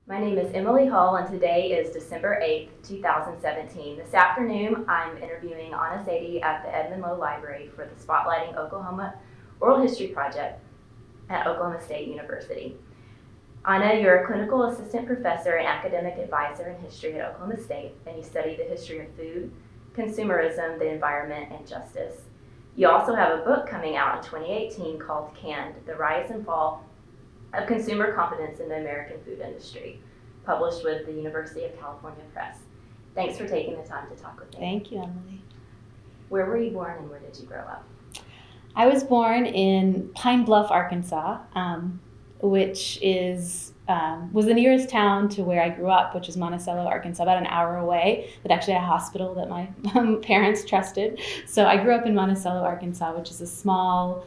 My name is Emily Hull, and today is December 8th, 2017. This afternoon, I'm interviewing Zeide at the Edmond Lowe Library for the Spotlighting Oklahoma Oral History Project at Oklahoma State University. Anna, you're a clinical assistant professor and academic advisor in history at Oklahoma State, and you study the history of food, consumerism, the environment, and justice. You also have a book coming out in 2018 called Canned: The Rise and Fall of Consumer Confidence in the American Food Industry, published with the University of California Press. Thanks for taking the time to talk with me. Thank you, Emily. Where were you born and where did you grow up? I was born in Pine Bluff, Arkansas, which was the nearest town to where I grew up, which is Monticello, Arkansas, about an hour away, that actually had a hospital that my parents trusted. So I grew up in Monticello, Arkansas, which is a small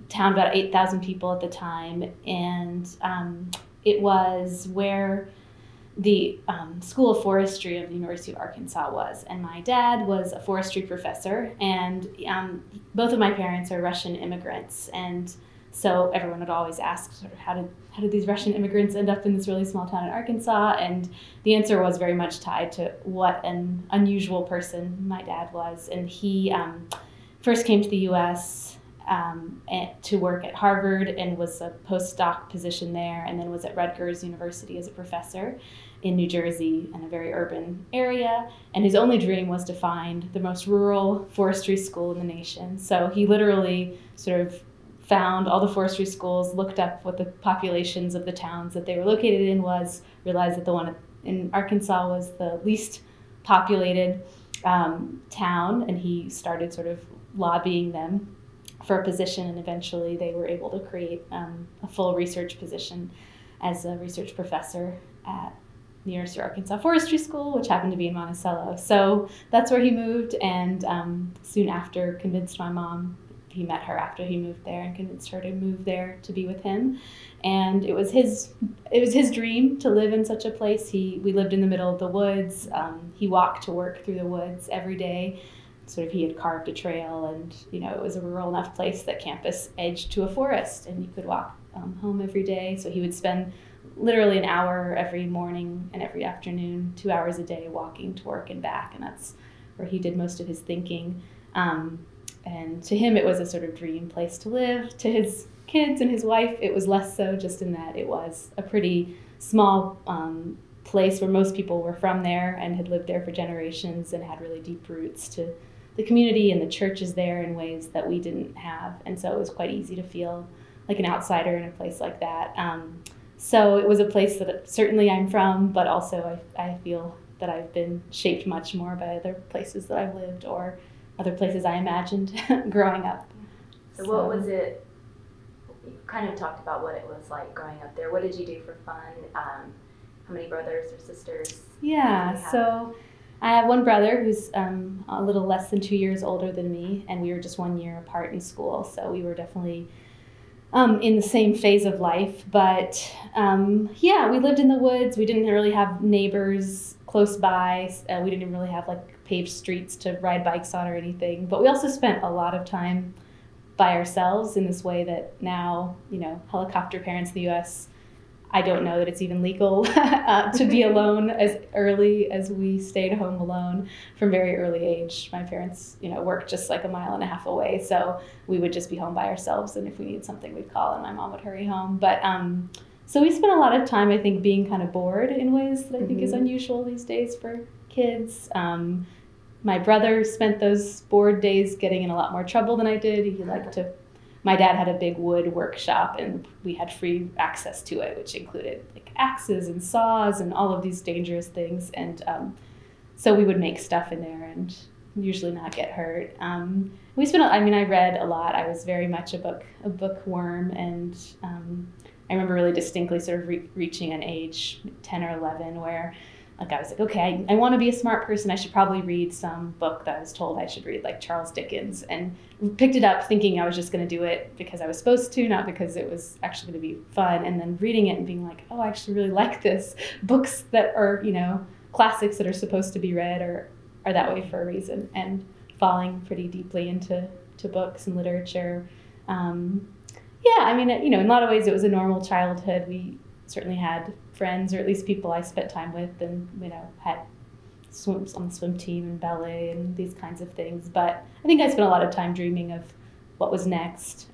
town, about 8,000 people at the time, and it was where the School of Forestry of the University of Arkansas was. And my dad was a forestry professor, and both of my parents are Russian immigrants. And so everyone would always ask, sort of, how did these Russian immigrants end up in this really small town in Arkansas? And the answer was very much tied to what an unusual person my dad was. And he first came to the U.S. To work at Harvard and was a postdoc position there, and then was at Rutgers University as a professor in New Jersey in a very urban area. And his only dream was to find the most rural forestry school in the nation. So he literally sort of found all the forestry schools, looked up what the populations of the towns that they were located in was, realized that the one in Arkansas was the least populated town, and he started sort of lobbying them for a position, and eventually they were able to create a full research position as a research professor at the University of Arkansas Forestry School, which happened to be in Monticello. So that's where he moved, and soon after convinced my mom. He met her after he moved there and convinced her to move there to be with him. And it was his dream to live in such a place. We lived in the middle of the woods. He walked to work through the woods every day. Sort of, he had carved a trail, and it was a rural enough place that campus edged to a forest, and you could walk home every day. So he would spend literally an hour every morning and every afternoon, 2 hours a day, walking to work and back, and that's where he did most of his thinking. And to him, it was a sort of dream place to live. To his kids and his wife, it was less so, just in that it was a pretty small place where most people were from there and had lived there for generations and had really deep roots to the community, and the church is there in ways that we didn't have. And so it was quite easy to feel like an outsider in a place like that. So it was a place that certainly I'm from, but also I feel that I've been shaped much more by other places that I've lived, or other places I imagined growing up. So what was it, you kind of talked about what it was like growing up there. What did you do for fun? How many brothers or sisters? Yeah, so I have one brother who's a little less than 2 years older than me, and we were just 1 year apart in school, so we were definitely in the same phase of life. But yeah, we lived in the woods. We didn't really have neighbors close by. We didn't really have paved streets to ride bikes on or anything. But we also spent a lot of time by ourselves in this way that now, helicopter parents in the U.S., I don't know that it's even legal to be alone as early as we stayed home alone from very early age. My parents, worked just like a mile and a half away, so we would just be home by ourselves, and if we needed something, we'd call, and my mom would hurry home. But so we spent a lot of time, I think, being kind of bored in ways that I think is unusual these days for kids. My brother spent those bored days getting in a lot more trouble than I did. He liked to. My dad had a big wood workshop, and we had free access to it, which included axes and saws and all of these dangerous things. And so we would make stuff in there and usually not get hurt. I read a lot. I was very much a bookworm, and I remember really distinctly sort of reaching an age, 10 or 11, where I was like, okay, I want to be a smart person. I should probably read some book that I was told I should read, like Charles Dickens, and picked it up thinking I was just going to do it because I was supposed to, not because it was actually going to be fun. And then reading it and being like, oh, I actually really like this. Books that are, classics that are supposed to be read are that way for a reason, and falling pretty deeply into books and literature. In a lot of ways it was a normal childhood. We certainly had friends, or at least people I spent time with, and had swims on the swim team and ballet and these kinds of things. But I think I spent a lot of time dreaming of what was next,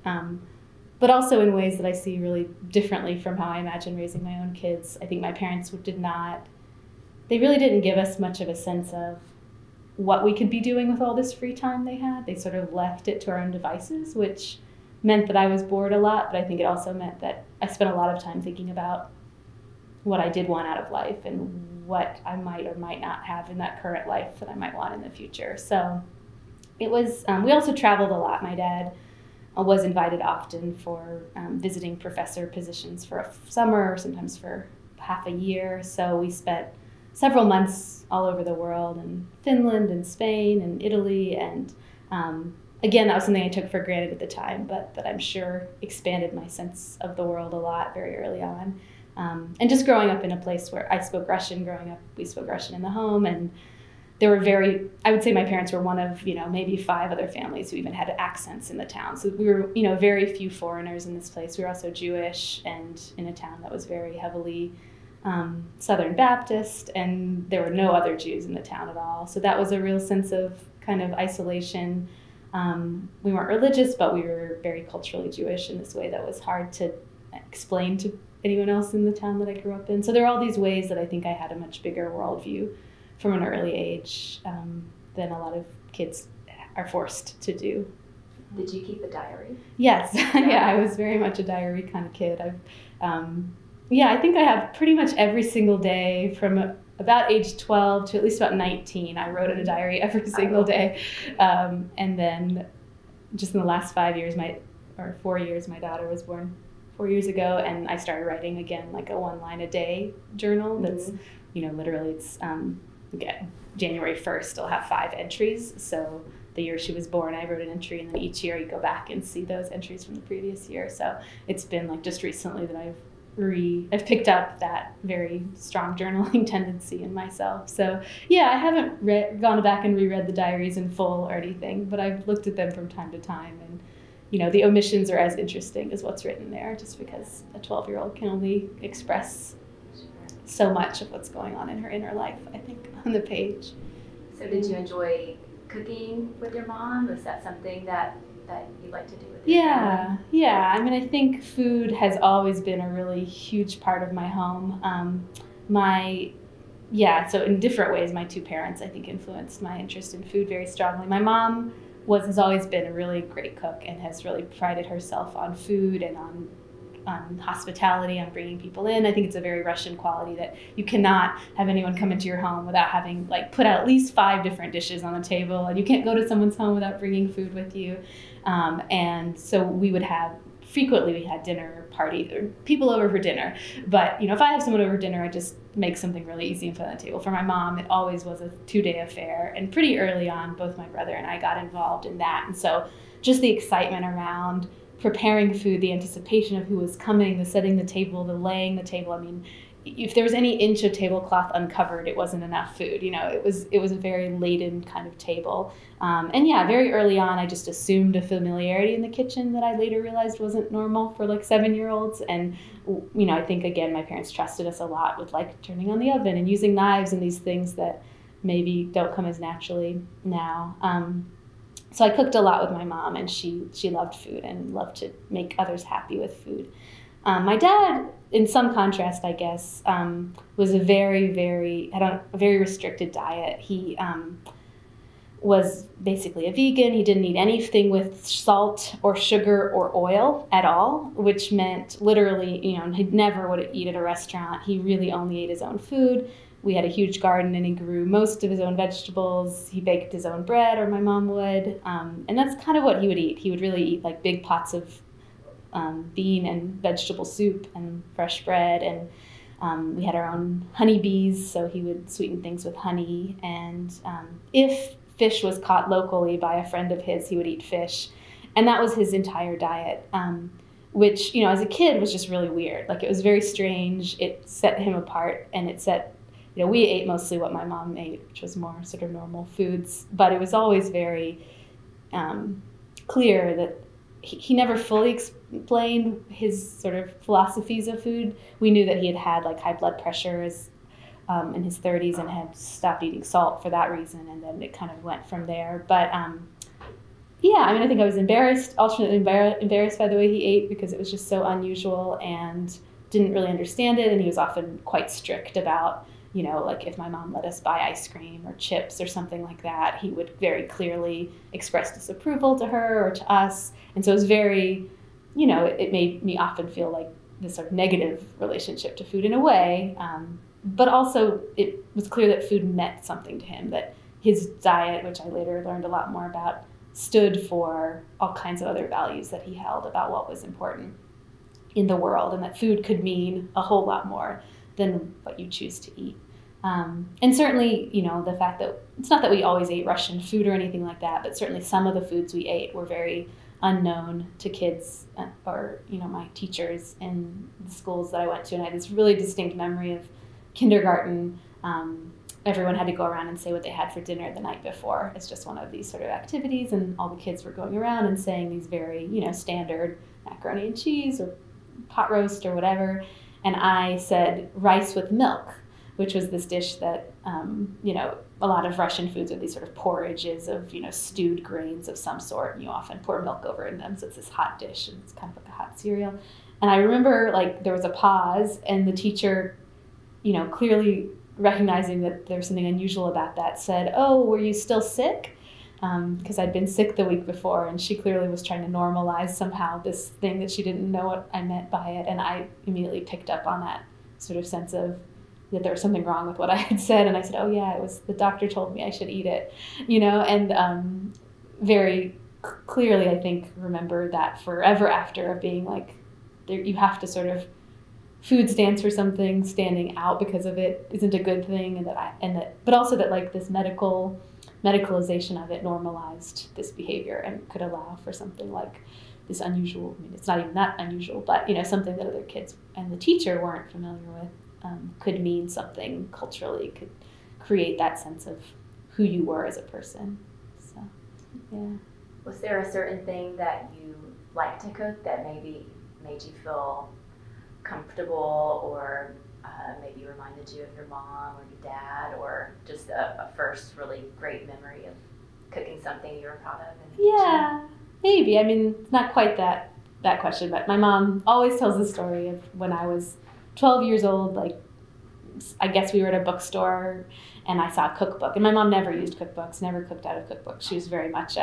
but also in ways that I see really differently from how I imagine raising my own kids. I think my parents they really didn't give us much of a sense of what we could be doing with all this free time they had. They sort of left it to our own devices, which meant that I was bored a lot, but I think it also meant that I spent a lot of time thinking about what I did want out of life and what I might or might not have in that current life that I might want in the future. So it was, we also traveled a lot. My dad was invited often for visiting professor positions for a summer, or sometimes for half a year. So we spent several months all over the world, in Finland and Spain and Italy. And again, that was something I took for granted at the time, but that I'm sure expanded my sense of the world a lot very early on. And just growing up in a place where I spoke Russian, we spoke Russian in the home, and there were I would say my parents were one of, maybe 5 other families who even had accents in the town. So we were, very few foreigners in this place. We were also Jewish and in a town that was very heavily Southern Baptist, and there were no other Jews in the town at all. So that was a real sense of kind of isolation. We weren't religious, but we were very culturally Jewish in this way that was hard to explain to anyone else in the town that I grew up in. So there are all these ways that I think I had a much bigger worldview from an early age than a lot of kids are forced to do. Did you keep a diary? Yes. Yeah, I was very much a diary kind of kid. I think I have pretty much every single day from about age 12 to at least about 19. I wrote in a diary every single day. And then just in the last 4 years, my daughter was born 4 years ago, and I started writing again, like a 1-line-a-day journal. That's, literally it's, again, January 1st, I'll have 5 entries. So the year she was born, I wrote an entry, and then each year you go back and see those entries from the previous year. So it's been like just recently that I've picked up that very strong journaling tendency in myself. So yeah, I haven't gone back and reread the diaries in full or anything, but I've looked at them from time to time, and the omissions are as interesting as what's written there, just because a 12-year-old can only express so much of what's going on in her inner life, I think, on the page. So did you enjoy cooking with your mom? Was that something that you'd like to do with your family? Yeah. I mean, I think food has always been a really huge part of my home. So in different ways, my 2 parents, I think, influenced my interest in food very strongly. My mom has always been a really great cook and has really prided herself on food and on hospitality, on bringing people in. I think it's a very Russian quality that you cannot have anyone come into your home without having put out at least 5 different dishes on the table, and you can't go to someone's home without bringing food with you. And so we had dinner parties or people over for dinner. But if I have someone over for dinner, I just make something really easy and put on the table. For my mom, it always was a 2-day affair, and pretty early on, both my brother and I got involved in that. And so just the excitement around preparing food, the anticipation of who was coming, the setting the table, the laying the table. I mean, if there was any inch of tablecloth uncovered, it wasn't enough food. It was a very laden kind of table. Very early on, I just assumed a familiarity in the kitchen that I later realized wasn't normal for 7-year-olds. And, I think, again, my parents trusted us a lot with turning on the oven and using knives and these things that maybe don't come as naturally now. So I cooked a lot with my mom, and she loved food and loved to make others happy with food. My dad, in some contrast, I guess, was had a very restricted diet. He was basically a vegan. He didn't eat anything with salt or sugar or oil at all, which meant literally, he never would eat at a restaurant. He really only ate his own food. We had a huge garden, and he grew most of his own vegetables. He baked his own bread, or my mom would. And that's kind of what he would eat. He would really eat big pots of bean and vegetable soup and fresh bread. And we had our own honeybees, so he would sweeten things with honey. And if fish was caught locally by a friend of his, he would eat fish. And that was his entire diet, which, as a kid was just really weird. It was very strange. It set him apart, and it set... we ate mostly what my mom ate, which was more sort of normal foods. But it was always very clear that he never fully explained his sort of philosophies of food. We knew that he had had like high blood pressure in his 30s and had stopped eating salt for that reason, and then it kind of went from there. But yeah, I mean, I think I was alternately embarrassed by the way he ate because it was just so unusual and didn't really understand it, and he was often quite strict about, like if my mom let us buy ice cream or chips or something like that, he would very clearly express disapproval to her or to us. And so it was very, it made me often feel like this sort of negative relationship to food in a way. But also it was clear that food meant something to him, that his diet, which I later learned a lot more about, stood for all kinds of other values that he held about what was important in the world, and that food could mean a whole lot more than what you choose to eat. And certainly, the fact that it's not that we always ate Russian food or anything like that, but certainly some of the foods we ate were very unknown to kids or, my teachers in the schools that I went to. And I had this really distinct memory of kindergarten. Everyone had to go around and say what they had for dinner the night before. It's just one of these sort of activities, and all the kids were going around and saying these very, standard macaroni and cheese or pot roast or whatever. And I said rice with milk, which was this dish that, a lot of Russian foods are these sort of porridges of, stewed grains of some sort, and you often pour milk over in them. So it's this hot dish, and it's kind of like a hot cereal. And I remember there was a pause, and the teacher, clearly recognizing that there was something unusual about that, said, "Oh, were you still sick?" Because I'd been sick the week before, and she clearly was trying to normalize somehow this thing that she didn't know what I meant by it. And I immediately picked up on that sort of sense of that there was something wrong with what I had said. And I said, "Oh yeah, it was the doctor told me I should eat it," and very clearly, I think, remember that forever after, of being like, you have to sort of, food stands for something, standing out because of it isn't a good thing, but also that like this medicalization of it normalized this behavior and could allow for something like this unusual, I mean, it's not even that unusual, but something that other kids and the teacher weren't familiar with, could mean something culturally, could create that sense of who you were as a person. So, yeah. Was there a certain thing that you liked to cook that maybe made you feel comfortable, or maybe reminded you of your mom or your dad, or just a first really great memory of cooking something you were proud of in the kitchen? Maybe. I mean, it's not quite that question, but my mom always tells the story of when I was 12 years old, like, I guess we were at a bookstore and I saw a cookbook. And my mom never used cookbooks, never cooked out of cookbooks. She was very much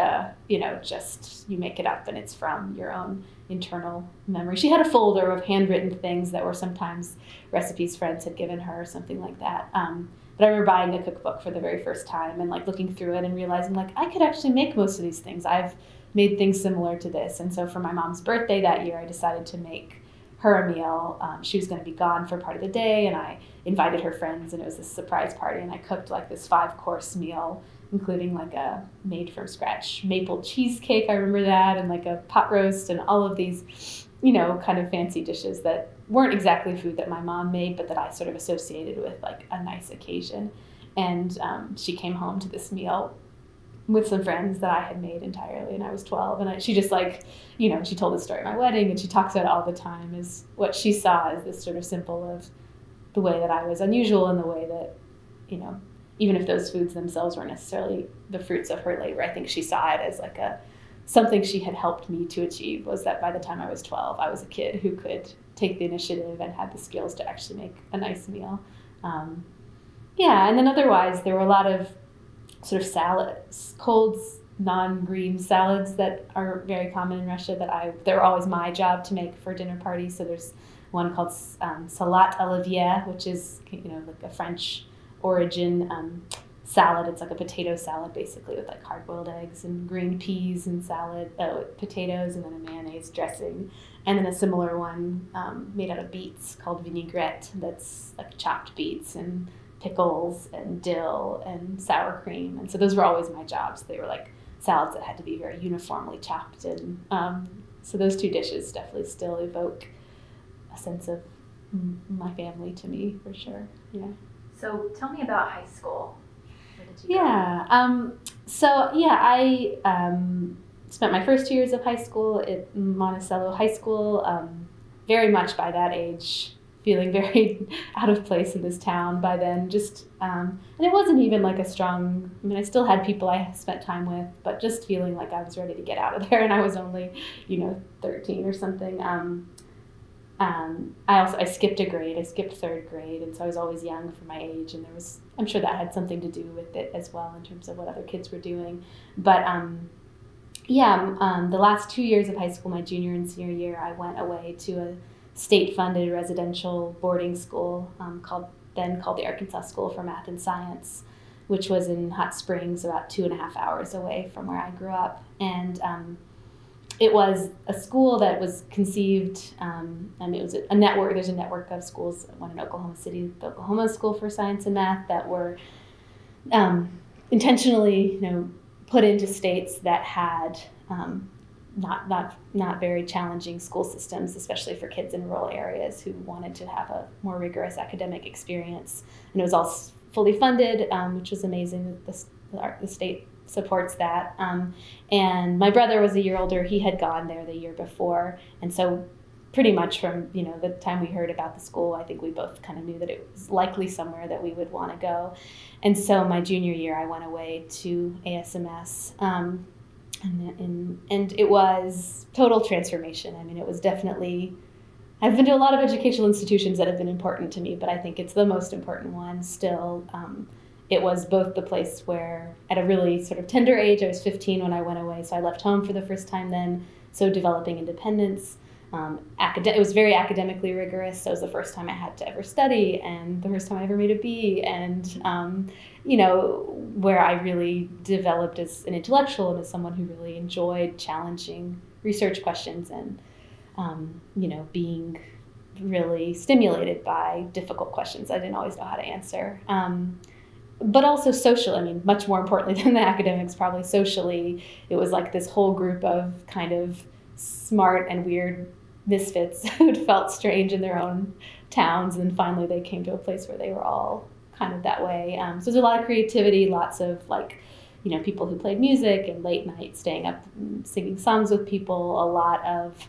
just you make it up and it's from your own internal memory. She had a folder of handwritten things that were sometimes recipes friends had given her or something like that. But I remember buying a cookbook for the very first time and like looking through it and realizing like I could actually make most of these things. I've made things similar to this. And so for my mom's birthday that year, I decided to make her a meal. She was going to be gone for part of the day, and I invited her friends, and it was this surprise party, and I cooked like this 5-course meal, including like a made from scratch maple cheesecake, I remember that, and like a pot roast, and all of these, kind of fancy dishes that weren't exactly food that my mom made, but that I sort of associated with like a nice occasion. And she came home to this meal with some friends that I had made entirely, and I was 12, and she just like, she told the story at my wedding, and she talks about it all the time, is what she saw as this sort of symbol of the way that I was unusual, and the way that, even if those foods themselves weren't necessarily the fruits of her labor, I think she saw it as like something she had helped me to achieve, was that by the time I was 12, I was a kid who could take the initiative and had the skills to actually make a nice meal. And then otherwise there were a lot of sort of salads, cold, non-green salads that are very common in Russia they were always my job to make for dinner parties. So there's one called salade Olivier, which is, like a French origin salad. It's like a potato salad basically with like hard-boiled eggs and green peas and potatoes, and then a mayonnaise dressing. And then a similar one made out of beets called vinaigrette, that's like chopped beets and pickles and dill and sour cream. And so those were always my jobs. They were like salads that had to be very uniformly chopped. And so those two dishes definitely still evoke a sense of my family to me, for sure. Yeah. So tell me about high school. Where did you go? I spent my first 2 years of high school at Monticello High School, very much by that age feeling very out of place in this town by then. Just and it wasn't even like a strong, I mean, I still had people I spent time with, but just feeling like I was ready to get out of there, and I was only 13 or something. I skipped a grade. I skipped third grade, and so I was always young for my age, and I'm sure that had something to do with it as well in terms of what other kids were doing. But the last 2 years of high school, my junior and senior year, I went away to a state-funded residential boarding school called the Arkansas School for Math and Science, which was in Hot Springs, about 2.5 hours away from where I grew up. And it was a school that was conceived, it was a network. There's a network of schools, one in Oklahoma City, the Oklahoma School for Science and Math, that were intentionally, put into states that had not very challenging school systems, especially for kids in rural areas who wanted to have a more rigorous academic experience. And it was all fully funded, which was amazing that the state supports that. And my brother was a year older. He had gone there the year before. And so pretty much from, the time we heard about the school, I think we both kind of knew that it was likely somewhere that we would want to go. And so my junior year, I went away to ASMS. And it was total transformation. I mean, it was definitely, I've been to a lot of educational institutions that have been important to me, but I think it's the most important one still. It was both the place where, at a really sort of tender age, I was 15 when I went away, so I left home for the first time then, so developing independence. It was very academically rigorous, so it was the first time I had to ever study, and the first time I ever made a B, and where I really developed as an intellectual and as someone who really enjoyed challenging research questions and being really stimulated by difficult questions I didn't always know how to answer. But also social, much more importantly than the academics, probably socially, it was like this whole group of kind of smart and weird misfits who'd felt strange in their own towns, and finally they came to a place where they were all kind of that way. So there's a lot of creativity, lots of people who played music and late night staying up and singing songs with people, a lot of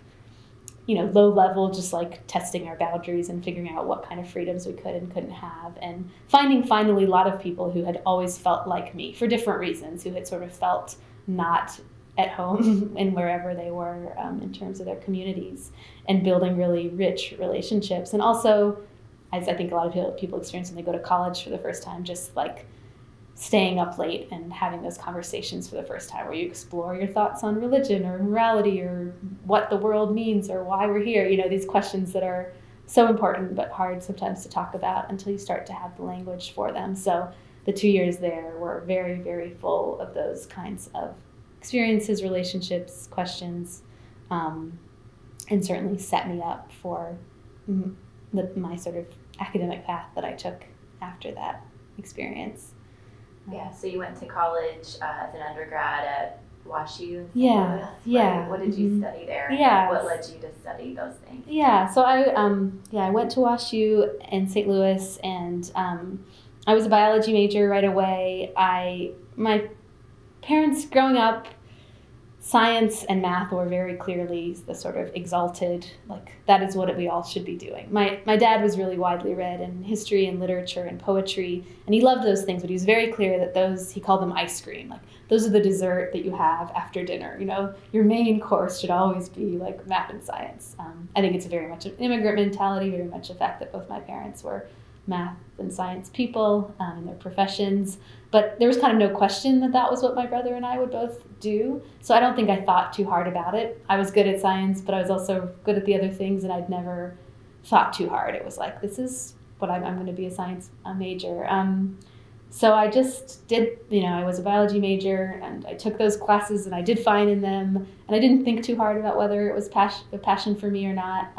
low level, just like testing our boundaries and figuring out what kind of freedoms we could and couldn't have, and finding finally a lot of people who had always felt like me for different reasons, who had sort of felt not at home in wherever they were in terms of their communities, and building really rich relationships. And also, as I think a lot of people experience when they go to college for the first time, just like staying up late and having those conversations for the first time where you explore your thoughts on religion or morality or what the world means or why we're here. These questions that are so important but hard sometimes to talk about until you start to have the language for them. So the 2 years there were very, very full of those kinds of experiences, relationships, questions, and certainly set me up for my sort of academic path that I took after that experience. Yeah, so you went to college as an undergrad at WashU? Yeah. Right? What did you study there? Yeah. What led you to study those things? Yeah, so I went to WashU in St. Louis, and I was a biology major right away. My parents, growing up, science and math were very clearly the sort of exalted, that is what we all should be doing. My dad was really widely read in history and literature and poetry, and he loved those things, but he was very clear that he called them ice cream. Those are the dessert that you have after dinner. Your main course should always be math and science. I think it's very much an immigrant mentality, very much the fact that both my parents were math and science people in their professions. But there was kind of no question that was what my brother and I would both do. So I don't think I thought too hard about it. I was good at science, but I was also good at the other things, and I'd never thought too hard. It was this is what I'm going to be a science major. So I just did, I was a biology major, and I took those classes, and I did fine in them. And I didn't think too hard about whether it was a passion for me or not.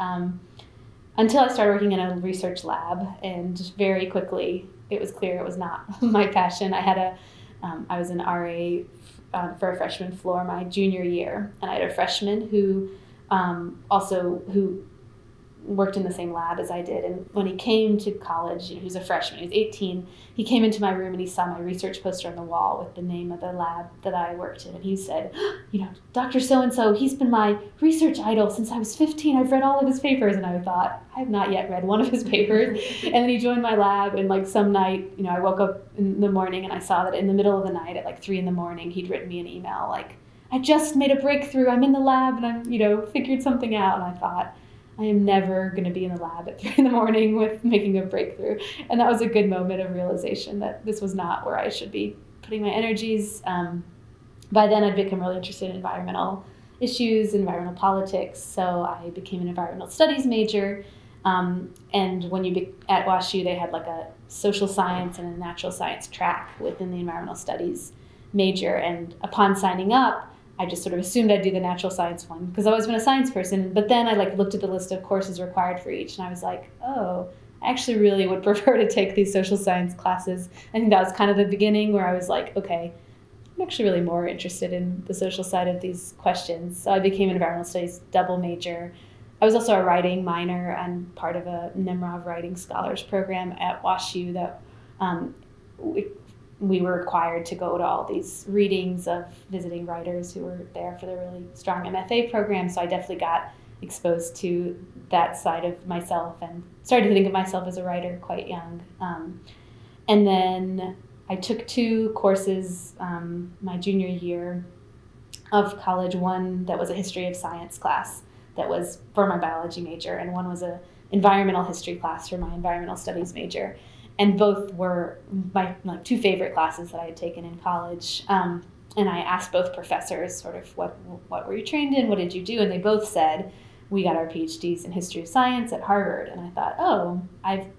Until I started working in a research lab, and very quickly it was clear it was not my passion. I was an RA for a freshman floor my junior year, and I had a freshman who worked in the same lab as I did. And when he came to college, he was a freshman, he was 18, he came into my room and he saw my research poster on the wall with the name of the lab that I worked in. And he said, Dr. So-and-so, he's been my research idol since I was 15. I've read all of his papers. And I thought, I have not yet read one of his papers. And then he joined my lab, and like some night, I woke up in the morning and I saw that in the middle of the night at like 3 a.m, he'd written me an email like, I just made a breakthrough. I'm in the lab and I'm, figured something out. And I thought, I am never going to be in the lab at 3 a.m. with making a breakthrough. And that was a good moment of realization that this was not where I should be putting my energies. By then, I'd become really interested in environmental issues, environmental politics. So I became an environmental studies major. And when at WashU, they had like a social science and a natural science track within the environmental studies major. And upon signing up, I just sort of assumed I'd do the natural science one because I've always been a science person. But then I looked at the list of courses required for each, and I was like, oh, I actually really would prefer to take these social science classes. I think that was kind of the beginning where I was like, okay, I'm actually really more interested in the social side of these questions. So I became an environmental studies double major. I was also a writing minor and part of a Nemrov Writing Scholars program at WashU that we were required to go to all these readings of visiting writers who were there for the really strong MFA program. So I definitely got exposed to that side of myself and started to think of myself as a writer quite young. And then I took 2 courses my junior year of college, one that was a history of science class that was for my biology major, and one was an environmental history class for my environmental studies major. And both were my 2 favorite classes that I had taken in college. And I asked both professors sort of what were you trained in? What did you do? And they both said, we got our PhDs in history of science at Harvard. And I thought,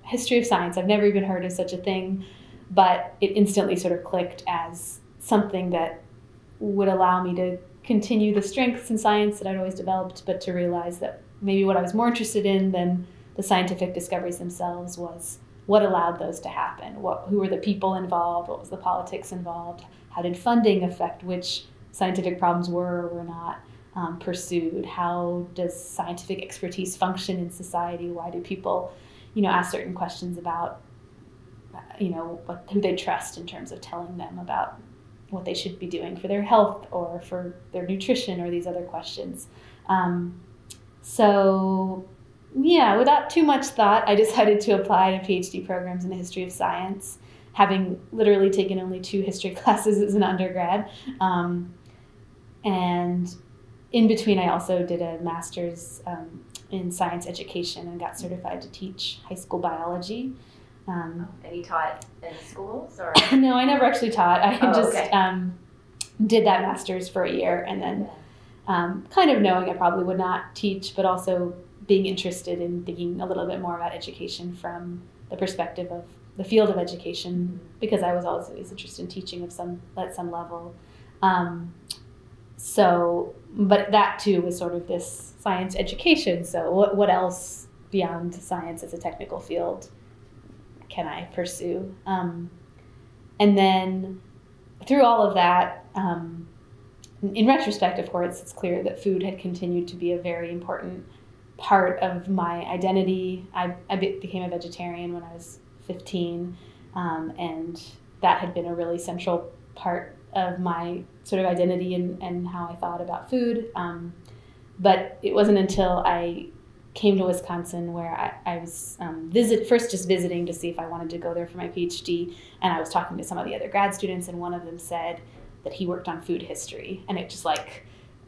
history of science, I've never even heard of such a thing. But it instantly sort of clicked as something that would allow me to continue the strengths in science that I'd always developed, but to realize that maybe what I was more interested in than the scientific discoveries themselves was what allowed those to happen? Who were the people involved? What was the politics involved? How did funding affect which scientific problems were or were not pursued? How does scientific expertise function in society? Why do people, ask certain questions about, who they trust in terms of telling them about what they should be doing for their health or for their nutrition or these other questions. Without too much thought, I decided to apply to PhD programs in the history of science, having literally taken only 2 history classes as an undergrad. And in between, I also did a master's in science education and got certified to teach high school biology. And you taught in schools? Or? No, I never actually taught. I did that master's for a year, and then kind of knowing I probably would not teach, but also being interested in thinking a little bit more about education from the perspective of the field of education, because I was always interested in teaching at some level. But that too was sort of this science education. So what else beyond science as a technical field can I pursue? And then through all of that, in retrospect, of course, it's clear that food had continued to be a very important part of my identity. I became a vegetarian when I was 15, and that had been a really central part of my sort of identity and how I thought about food. But it wasn't until I came to Wisconsin where I was first just visiting to see if I wanted to go there for my PhD, and I was talking to some of the other grad students, and one of them said that he worked on food history, and it just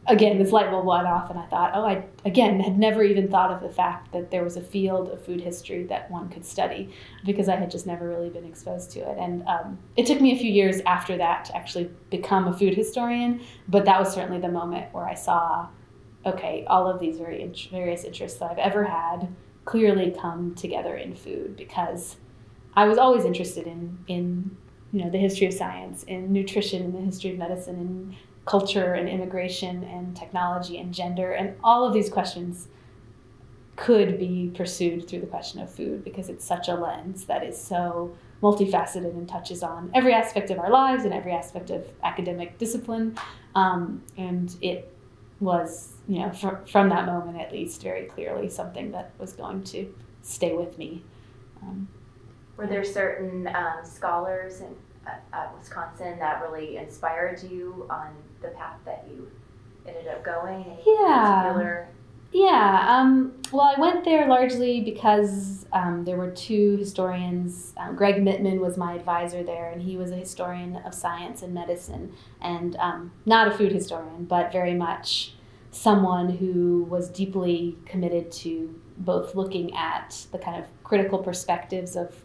again, this light bulb went off, and I thought, I had never even thought of the fact that there was a field of food history that one could study, because I had just never really been exposed to it. And it took me a few years after that to actually become a food historian, but that was certainly the moment where I saw, okay, all of these various interests that I've ever had clearly come together in food, because I was always interested in the history of science, in nutrition, in the history of medicine, in culture and immigration and technology and gender, and all of these questions could be pursued through the question of food, because it's such a lens that is so multifaceted and touches on every aspect of our lives and every aspect of academic discipline. And it was, from that moment at least, very clearly something that was going to stay with me. Were there certain scholars at Wisconsin that really inspired you on the path that you ended up going? Any particular? Yeah. Well, I went there largely because there were two historians. Greg Mittman was my advisor there, and he was a historian of science and medicine, and not a food historian, but very much someone who was deeply committed to both looking at the kind of critical perspectives of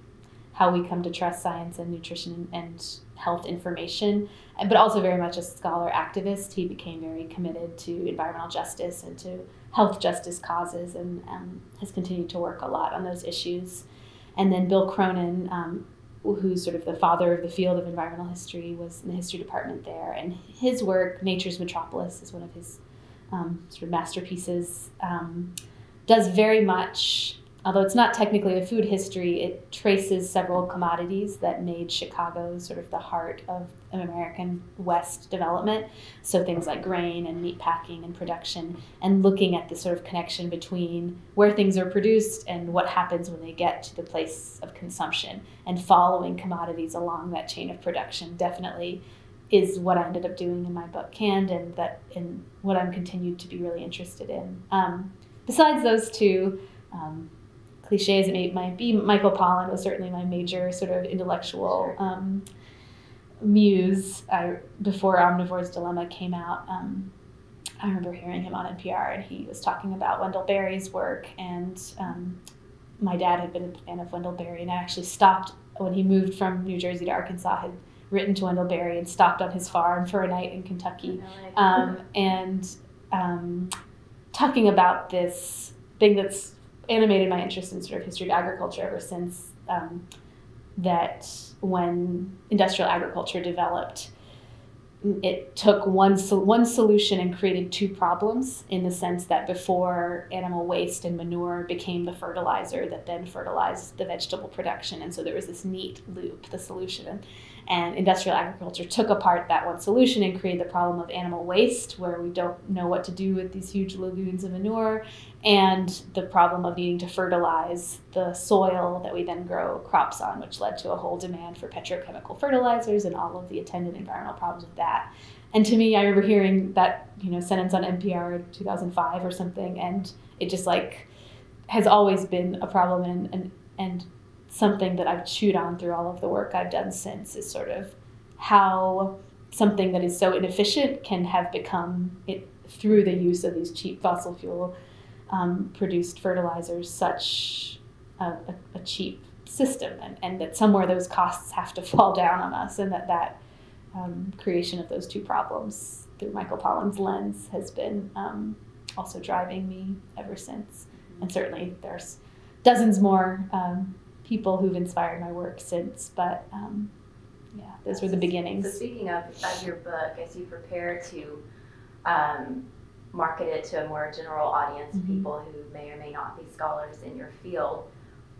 how we come to trust science and nutrition and health information, but also very much a scholar activist. He became very committed to environmental justice and to health justice causes, and has continued to work a lot on those issues. And then Bill Cronin, who's sort of the father of the field of environmental history, was in the history department there. And his work, Nature's Metropolis, is one of his sort of masterpieces, does very much, although it's not technically a food history, it traces several commodities that made Chicago sort of the heart of American West development. So things like grain and meat packing and production, and looking at the sort of connection between where things are produced and what happens when they get to the place of consumption, and following commodities along that chain of production definitely is what I ended up doing in my book Canned, and what I'm continued to be really interested in. Besides those two, cliches it might be, Michael Pollan was certainly my major sort of intellectual muse. Before Omnivore's Dilemma came out, I remember hearing him on NPR, and he was talking about Wendell Berry's work, and my dad had been a fan of Wendell Berry, and I actually stopped when he moved from New Jersey to Arkansas, had written to Wendell Berry and stopped on his farm for a night in Kentucky, and talking about this thing that's animated my interest in sort of history of agriculture ever since, that when industrial agriculture developed, it took one solution and created two problems, in the sense that before, animal waste and manure became the fertilizer that then fertilized the vegetable production. And so there was this neat loop, the solution. And industrial agriculture took apart that one solution and created the problem of animal waste, where we don't know what to do with these huge lagoons of manure, and the problem of needing to fertilize the soil that we then grow crops on, which led to a whole demand for petrochemical fertilizers and all of the attendant environmental problems with that. And to me, I remember hearing that sentence on NPR in 2005 or something, and it just has always been a problem, and something that I've chewed on through all of the work I've done since, is sort of how something that is so inefficient can have become, through the use of these cheap fossil fuel produced fertilizers, such a cheap system, and that somewhere those costs have to fall down on us, and that creation of those two problems through Michael Pollan's lens has been also driving me ever since. And certainly there's dozens more people who've inspired my work since, but those were the beginnings. So speaking of your book, as you prepare to market it to a more general audience, mm-hmm. people who may or may not be scholars in your field,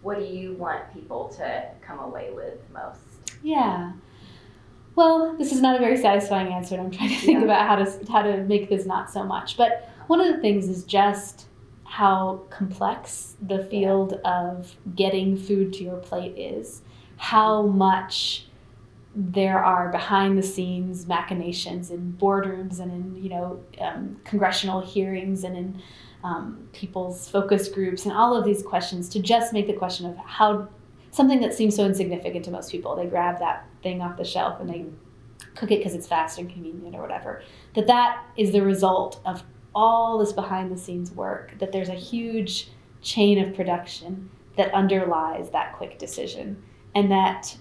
what do you want people to come away with most? Yeah. Well, this is not a very satisfying answer, and I'm trying to think about how to make this not so much. But one of the things is just how complex the field of getting food to your plate is, how much there are behind the scenes machinations in boardrooms and in congressional hearings and in people's focus groups and all of these questions, to just make the question of how something that seems so insignificant to most people, they grab that thing off the shelf and they cook it because it's fast and convenient or whatever, that is the result of all this behind the scenes work, that there's a huge chain of production that underlies that quick decision, and that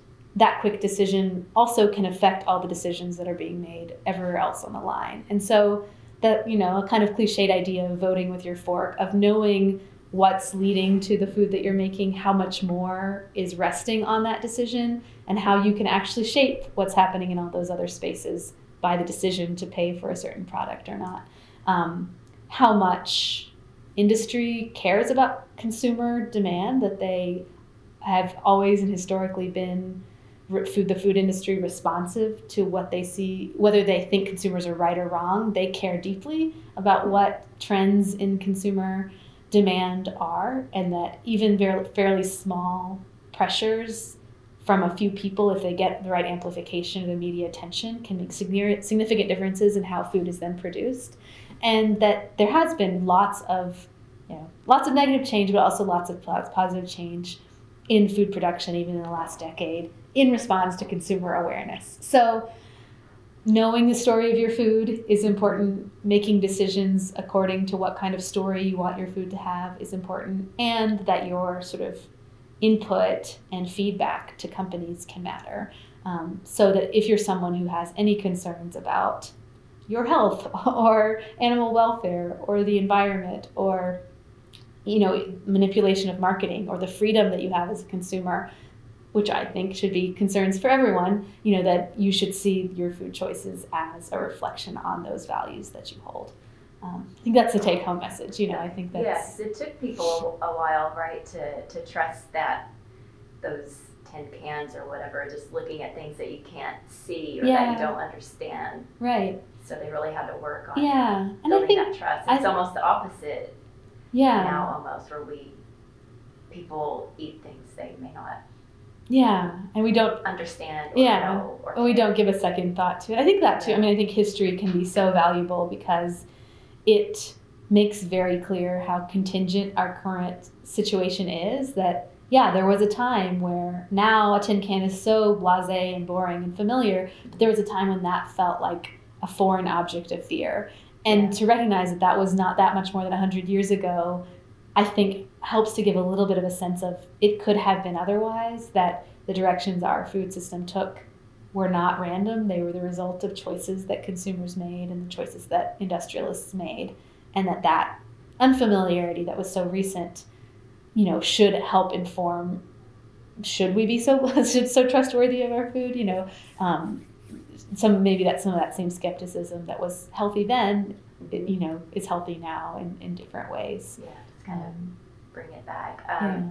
quick decision also can affect all the decisions that are being made everywhere else on the line. And so that, a kind of cliched idea of voting with your fork, of knowing what's leading to the food that you're making, how much more is resting on that decision, and how you can actually shape what's happening in all those other spaces by the decision to pay for a certain product or not. How much industry cares about consumer demand, that they have always and historically been the food industry responsive to what they see, whether they think consumers are right or wrong. They care deeply about what trends in consumer demand are, and that even fairly small pressures from a few people, if they get the right amplification of the media attention, can make significant differences in how food is then produced. And that there has been lots of negative change, but also lots of positive change in food production, even in the last decade, in response to consumer awareness. So knowing the story of your food is important. Making decisions according to what kind of story you want your food to have is important. And that your sort of input and feedback to companies can matter. So that if you're someone who has any concerns about your health or animal welfare or the environment or manipulation of marketing or the freedom that you have as a consumer, which I think should be concerns for everyone, that you should see your food choices as a reflection on those values that you hold. I think that's the take-home message. I think that's... Yes, it took people a while, right, to trust that those tin cans or whatever, just looking at things that you can't see or that you don't understand. Right. So they really had to work on and building that trust. It's almost the opposite now, almost, where people eat things they may not and we don't understand or know. Or we don't give a second thought to it. I think that too. I mean, I think history can be so valuable because it makes very clear how contingent our current situation is. That, there was a time where now a tin can is so blasé and boring and familiar, but there was a time when that felt like a foreign object of fear. And to recognize that was not that much more than 100 years ago, I think helps to give a little bit of a sense of it could have been otherwise, that the directions our food system took were not random. They were the result of choices that consumers made and the choices that industrialists made. And that unfamiliarity that was so recent, should help inform, should we be so trustworthy of our food? Some of that same skepticism that was healthy then, is healthy now in different ways. Yeah, just kind of bring it back. Are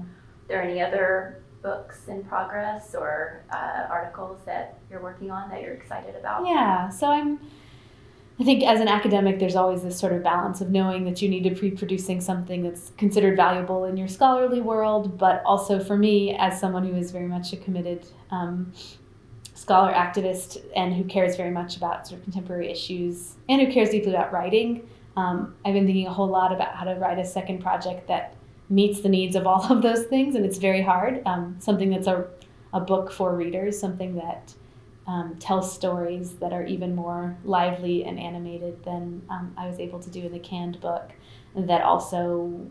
there any other books in progress or articles that you're working on that you're excited about? Yeah, so I think as an academic, there's always this sort of balance of knowing that you need to be producing something that's considered valuable in your scholarly world, but also for me, as someone who is very much a committed scholar activist and who cares very much about sort of contemporary issues and who cares deeply about writing, I've been thinking a whole lot about how to write a second project that meets the needs of all of those things, and it's very hard. Something that's a book for readers, something that tells stories that are even more lively and animated than I was able to do in the canned book, and that also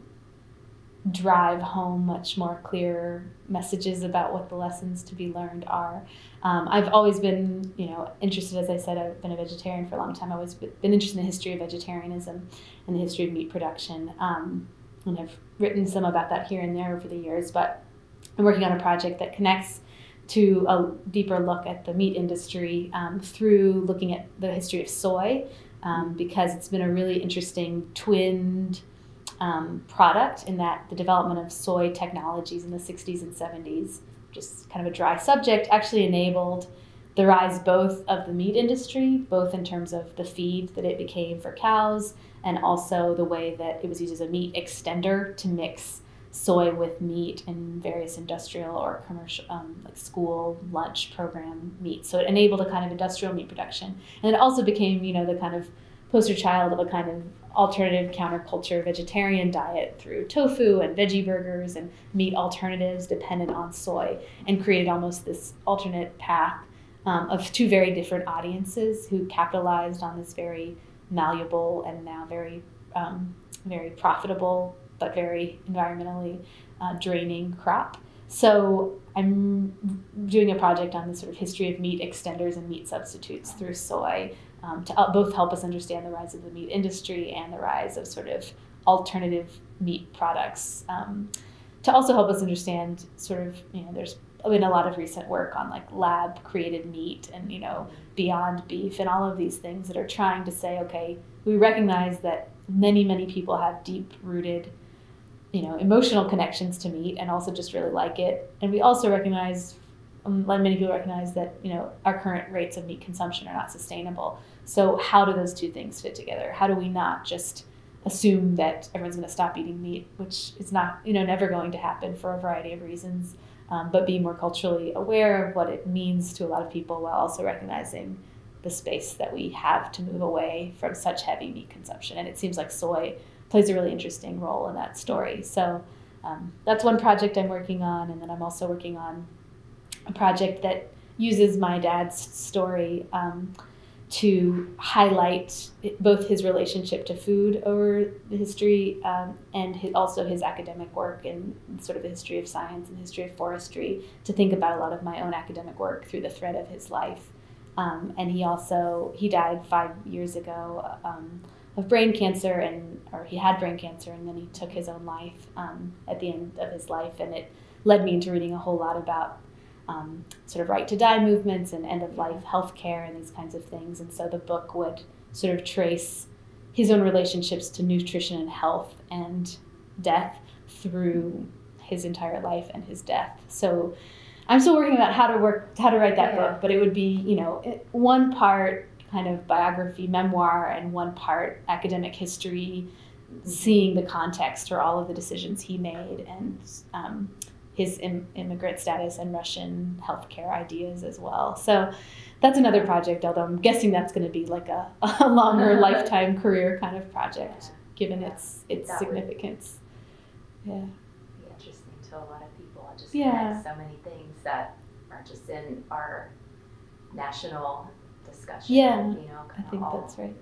drive home much more clear messages about what the lessons to be learned are. I've always been, interested, as I said, I've been a vegetarian for a long time. I've always been interested in the history of vegetarianism and the history of meat production. And I've written some about that here and there over the years, but I'm working on a project that connects to a deeper look at the meat industry through looking at the history of soy, because it's been a really interesting twinned product in that the development of soy technologies in the 60s and 70s, just kind of a dry subject, actually enabled the rise both of the meat industry, both in terms of the feed that it became for cows, and also the way that it was used as a meat extender to mix soy with meat in various industrial or commercial, like school lunch program meat. So it enabled a kind of industrial meat production. And it also became, the kind of poster child of a kind of alternative counterculture vegetarian diet through tofu and veggie burgers and meat alternatives dependent on soy, and created almost this alternate path of two very different audiences who capitalized on this very malleable and now very, very profitable but very environmentally draining crop. So I'm doing a project on the sort of history of meat extenders and meat substitutes through soy, to both help us understand the rise of the meat industry and the rise of sort of alternative meat products, to also help us understand sort of, there's been a lot of recent work on like lab created meat and, Beyond Beef and all of these things that are trying to say, okay, we recognize that many, many people have deep rooted, emotional connections to meat and also just really like it. And we also recognize like many people recognize that, our current rates of meat consumption are not sustainable. So how do those two things fit together? How do we not just assume that everyone's going to stop eating meat, which is not, never going to happen for a variety of reasons, but be more culturally aware of what it means to a lot of people while also recognizing the space that we have to move away from such heavy meat consumption. And it seems like soy plays a really interesting role in that story. So that's one project I'm working on. And then I'm also working on a project that uses my dad's story to highlight both his relationship to food over the history and also his academic work and sort of the history of science and history of forestry, to think about a lot of my own academic work through the thread of his life. And he died 5 years ago of brain cancer, or he had brain cancer, and then he took his own life at the end of his life. And it led me into reading a whole lot about sort of right-to-die movements and end-of-life healthcare and these kinds of things. And so the book would sort of trace his own relationships to nutrition and health and death through his entire life and his death. So I'm still working about how to write that book, but it would be, one part kind of biography, memoir, and one part academic history, seeing the context for all of the decisions he made and his immigrant status and Russian healthcare ideas as well. So that's another project, although I'm guessing that's going to be like a longer lifetime career kind of project, given its significance. Be interesting to a lot of people. It just connects so many things that are just in our national discussion. I think that's right.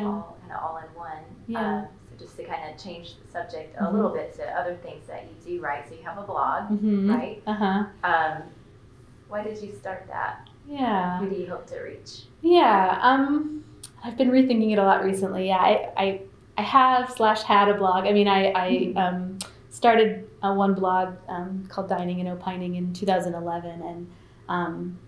All in one. So just to kind of change the subject a little bit to other things that you do, right? So you have a blog, right? Why did you start that? Who do you hope to reach? I've been rethinking it a lot recently. I have / had a blog. I mean, I started one blog called Dining and Opining in 2011, and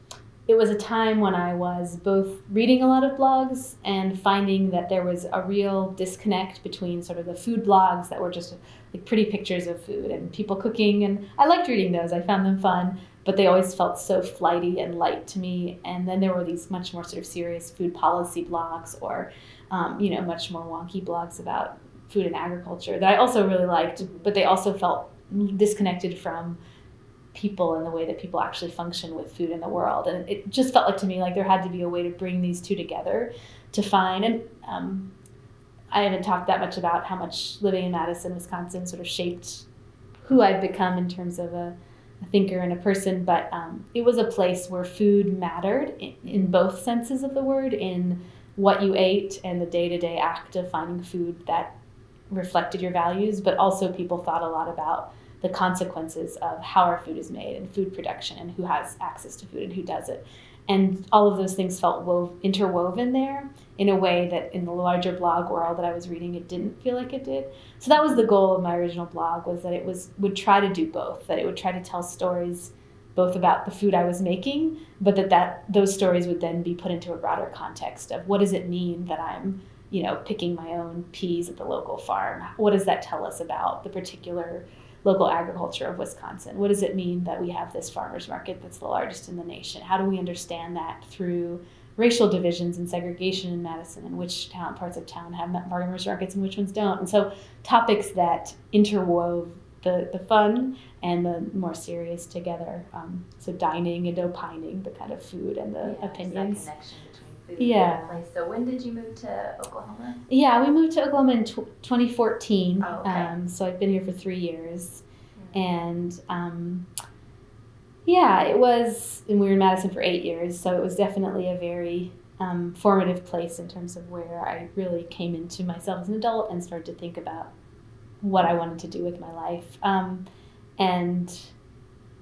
it was a time when I was both reading a lot of blogs and finding that there was a real disconnect between sort of the food blogs that were just like pretty pictures of food and people cooking, and I liked reading those. I found them fun, but they always felt so flighty and light to me. And then there were these much more sort of serious food policy blogs or, much more wonky blogs about food and agriculture that I also really liked, but they also felt disconnected from people and the way that people actually function with food in the world. And it just felt like to me like there had to be a way to bring these two together to find. And I haven't talked that much about how much living in Madison, Wisconsin sort of shaped who I've become in terms of a thinker and a person. But it was a place where food mattered in both senses of the word, in what you ate and the day-to-day act of finding food that reflected your values, but also people thought a lot about the consequences of how our food is made and food production and who has access to food and who doesn't. And all of those things felt interwoven there in a way that in the larger blog world that I was reading, it didn't feel like it did. So that was the goal of my original blog, was that it would try to do both, that it would try to tell stories both about the food I was making, but that those stories would then be put into a broader context of what does it mean that I'm picking my own peas at the local farm? What does that tell us about the particular local agriculture of Wisconsin? What does it mean that we have this farmers market that's the largest in the nation? How do we understand that through racial divisions and segregation in Madison, and which parts of town have farmers markets and which ones don't? And so topics that interwove the fun and the more serious together. So dining and opining, the kind of food and the opinions. That connection between food and place. So when did you move to Oklahoma? We moved to Oklahoma in 2014. Oh, okay. So I've been here for 3 years. And it was, and we were in Madison for 8 years, so it was definitely a very formative place in terms of where I really came into myself as an adult and started to think about what I wanted to do with my life. And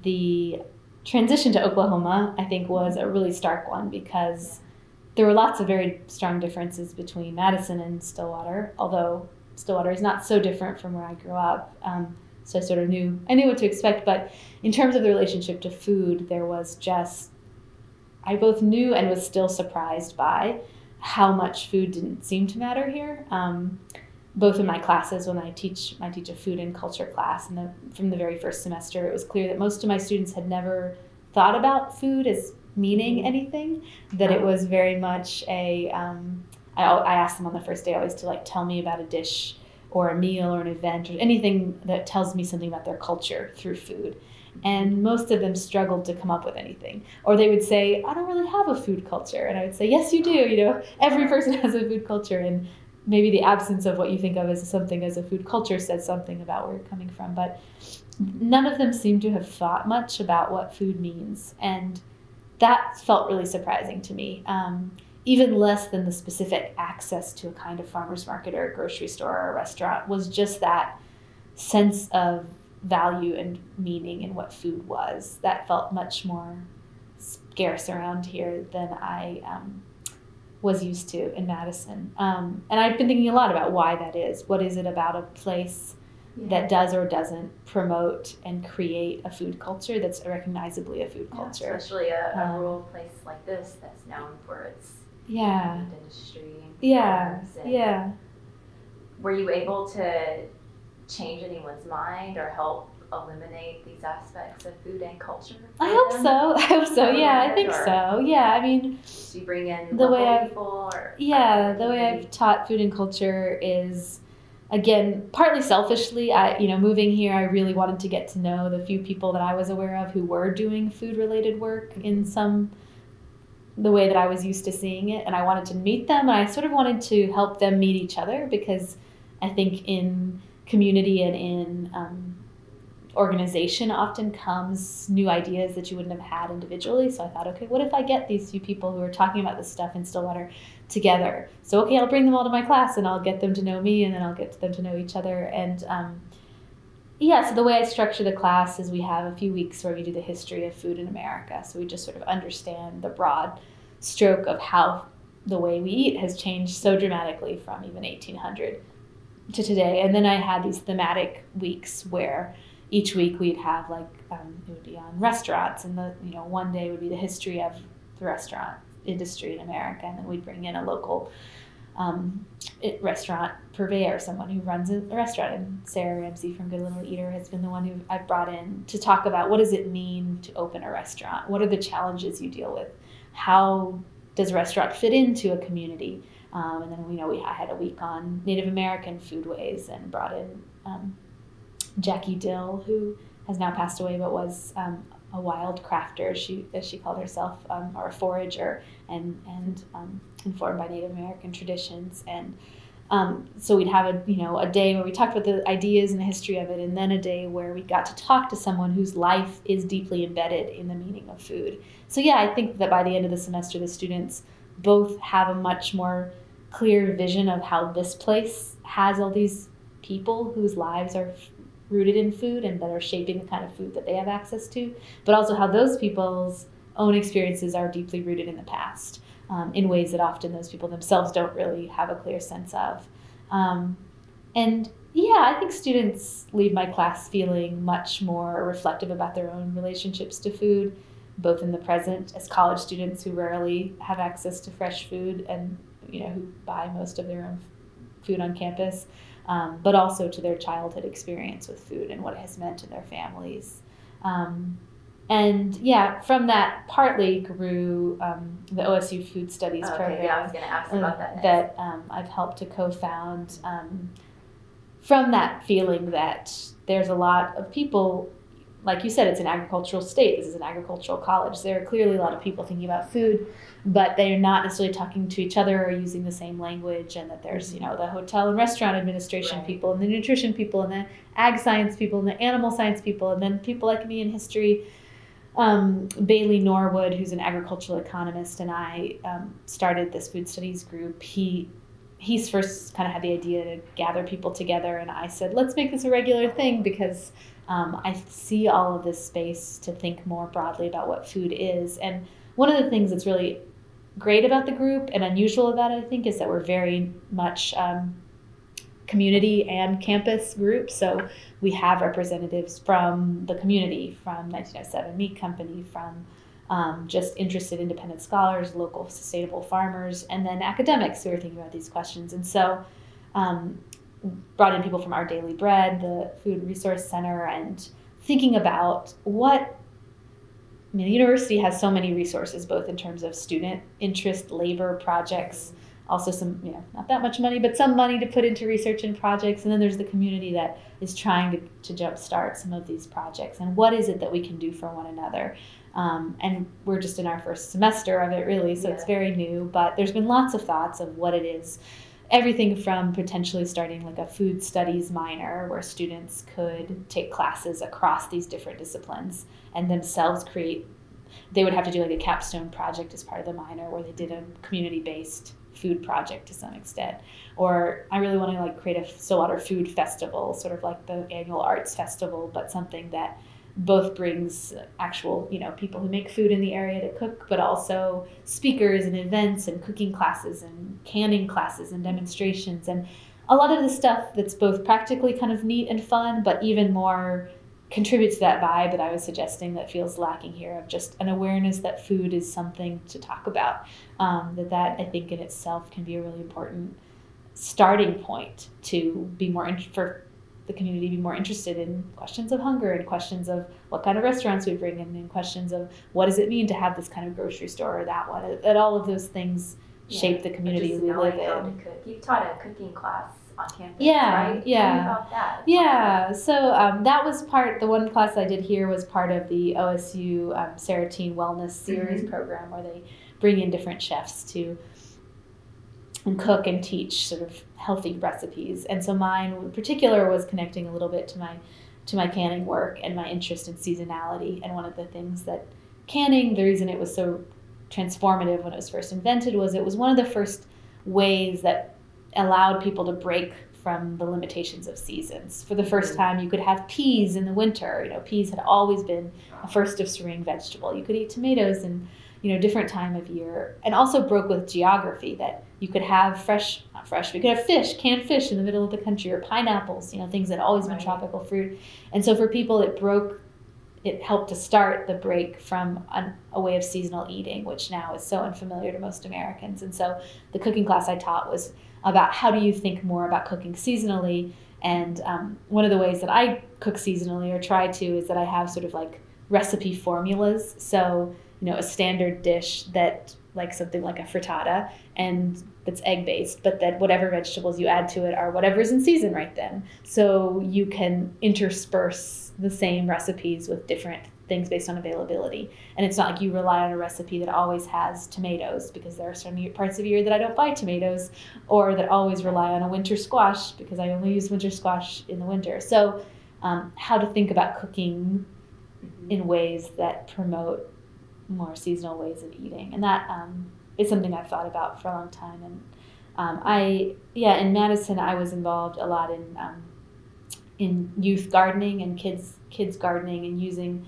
the transition to Oklahoma, I think, was a really stark one, because there were lots of very strong differences between Madison and Stillwater, although Stillwater is not so different from where I grew up. So I sort of knew what to expect. But in terms of the relationship to food, there was just, I both knew and was still surprised by how much food didn't seem to matter here. Both in my classes, when I teach a food and culture class, and from the very first semester, it was clear that most of my students had never thought about food as meaning anything, that it was very much a, I asked them on the first day always to like tell me about a dish or a meal or an event or anything that tells me something about their culture through food. And most of them struggled to come up with anything. Or they would say, I don't really have a food culture. And I would say, yes, you do. You know, every person has a food culture. And maybe the absence of what you think of as something as a food culture says something about where you're coming from. But none of them seem to have thought much about what food means. And that felt really surprising to me. Even less than the specific access to a kind of farmer's market or a grocery store or a restaurant was just that sense of value and meaning in what food was. That felt much more scarce around here than I was used to in Madison. And I've been thinking a lot about why that is. What is it about a place that does or doesn't promote and create a food culture that's recognizably a food culture? Especially a rural place like this that's known for its industry. Were you able to change anyone's mind or help eliminate these aspects of food and culture? I hope so. Yeah, I think so. Yeah, I mean, do you bring in local people? The way I've taught food and culture is, again, partly selfishly. Moving here, I really wanted to get to know the few people that I was aware of who were doing food-related work in the way that I was used to seeing it, and I wanted to meet them, and I sort of wanted to help them meet each other, because I think in community and in organization often comes new ideas that you wouldn't have had individually. So I thought, okay, what if I get these few people who are talking about this stuff in Stillwater together? So, okay, I'll bring them all to my class and I'll get them to know me, and then I'll get them to know each other. And so the way I structure the class is we have a few weeks where we do the history of food in America. So we just sort of understand the broad stroke of how the way we eat has changed so dramatically from even 1800 to today. And then I had these thematic weeks where each week we'd have it would be on restaurants, and one day would be the history of the restaurant industry in America, and then we'd bring in a local restaurant purveyor, someone who runs a restaurant. And Sarah Ramsey from Good Little Eater has been the one who I've brought in to talk about what does it mean to open a restaurant? What are the challenges you deal with? How does a restaurant fit into a community? And then I had a week on Native American foodways and brought in Jackie Dill, who has now passed away but was a wild crafter, as she called herself, or a forager, and informed by Native American traditions. And so we'd have a day where we talked about the ideas and the history of it, and then a day where we got to talk to someone whose life is deeply embedded in the meaning of food. So yeah, I think that by the end of the semester, the students both have a much more clear vision of how this place has all these people whose lives are rooted in food and that are shaping the kind of food that they have access to, but also how those people's own experiences are deeply rooted in the past, in ways that often those people themselves don't really have a clear sense of. I think students leave my class feeling much more reflective about their own relationships to food, both in the present as college students who rarely have access to fresh food and who buy most of their own food on campus, but also to their childhood experience with food and what it has meant to their families. From that partly grew the OSU Food Studies program. Yeah, I was going to ask about that next. That I've helped to co-found from that feeling that there's a lot of people, like you said, it's an agricultural state. This is an agricultural college. There are clearly a lot of people thinking about food, but they're not necessarily talking to each other or using the same language, and that there's, the hotel and restaurant administration people and the nutrition people and the ag science people and the animal science people, and then people like me in history. Bailey Norwood, who's an agricultural economist, and I started this food studies group. He's first kind of had the idea to gather people together, and I said, let's make this a regular thing, because I see all of this space to think more broadly about what food is. And one of the things that's really great about the group and unusual about it, I think, is that we're very much community and campus group. So we have representatives from the community, from 1907 Meat Company, from just interested independent scholars, local sustainable farmers, and then academics who are thinking about these questions. And so brought in people from Our Daily Bread, the Food Resource Center, and thinking about what mean, the university has so many resources, both in terms of student interest, labor projects, also some, not that much money, but some money to put into research and projects. And then there's the community that is trying to jumpstart some of these projects. And what is it that we can do for one another? And we're just in our first semester of it, really, so it's very new. But there's been lots of thoughts of what it is. Everything from potentially starting like a food studies minor where students could take classes across these different disciplines and themselves they would have to do like a capstone project as part of the minor where they did a community-based food project to some extent. Or I really want to like create a Stillwater food festival, sort of like the annual arts festival, but something that both brings actual, people who make food in the area to cook, but also speakers and events and cooking classes and canning classes and demonstrations and a lot of the stuff that's both practically kind of neat and fun, but even more contributes to that vibe that I was suggesting that feels lacking here of just an awareness that food is something to talk about. That I think in itself can be a really important starting point to be more for the community to be more interested in questions of hunger and questions of what kind of restaurants we bring in and questions of what does it mean to have this kind of grocery store or that one. That all of those things shape the community we live in. You've taught a cooking class on campus, right? Yeah. Tell me about that. Yeah, so that was the one class I did here was part of the OSU Sarah-Teen Wellness Series program where they bring in different chefs to cook and teach sort of healthy recipes. And so mine in particular was connecting a little bit to my canning work and my interest in seasonality. And one of the things that canning, the reason it was so transformative when it was first invented was it was one of the first ways that allowed people to break from the limitations of seasons. For the first time, you could have peas in the winter. Peas had always been a first of spring vegetable. You could eat tomatoes in, different time of year, and also broke with geography that you could have we could have canned fish in the middle of the country, or pineapples, things that had always been tropical fruit. And so for people, it helped to start the break from a way of seasonal eating, which now is so unfamiliar to most Americans. And so the cooking class I taught was about how do you think more about cooking seasonally. And one of the ways that I cook seasonally or try to is that I have sort of like recipe formulas. So, a standard dish that like something like a frittata and that's egg-based, but that whatever vegetables you add to it are whatever's in season right then. So you can intersperse the same recipes with different things based on availability. And it's not like you rely on a recipe that always has tomatoes because there are some parts of the year that I don't buy tomatoes, or that always rely on a winter squash because I only use winter squash in the winter. So how to think about cooking in ways that promote more seasonal ways of eating. And that is something I've thought about for a long time. And in Madison, I was involved a lot in youth gardening and kids gardening, and using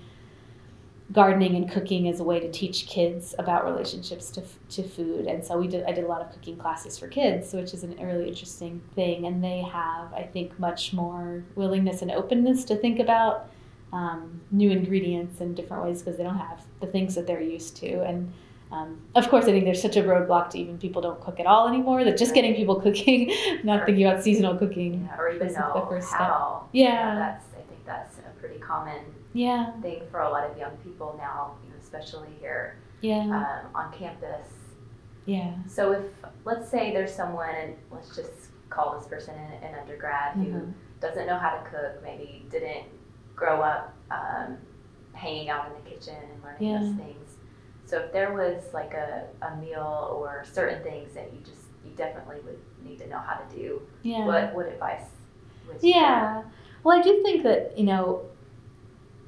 gardening and cooking as a way to teach kids about relationships to food. And so I did a lot of cooking classes for kids, which is a really interesting thing. And they have, I think, much more willingness and openness to think about new ingredients in different ways because they don't have the things that they're used to. And of course, I think there's such a roadblock to even people don't cook at all anymore, that just getting people cooking, not thinking about seasonal cooking. Yeah, or even know the first how. Step. I think that's a pretty common thing for a lot of young people now, especially here on campus. Yeah. So if, let's say there's someone, and let's just call this person an undergrad who doesn't know how to cook, maybe didn't grow up hanging out in the kitchen and learning those things. So if there was like a meal or certain things that you definitely would need to know how to do, what advice would you give? Well, I do think that,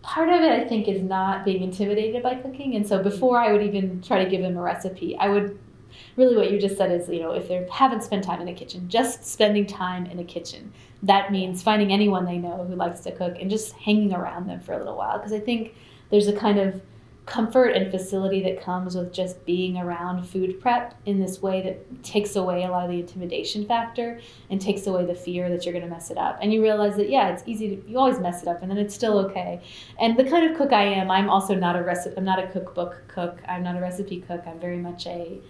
part of it, I think, is not being intimidated by cooking. And so before I would even try to give them a recipe, I would really, what you just said is, if they haven't spent time in the kitchen, just spending time in the kitchen. That means finding anyone they know who likes to cook and just hanging around them for a little while. Because I think there's a kind of comfort and facility that comes with just being around food prep in this way that takes away a lot of the intimidation factor and takes away the fear that you're going to mess it up. And you realize that, it's easy you always mess it up and then it's still okay. And the kind of cook I am, I'm also not I'm not a cookbook cook. I'm not a recipe cook. I'm very much a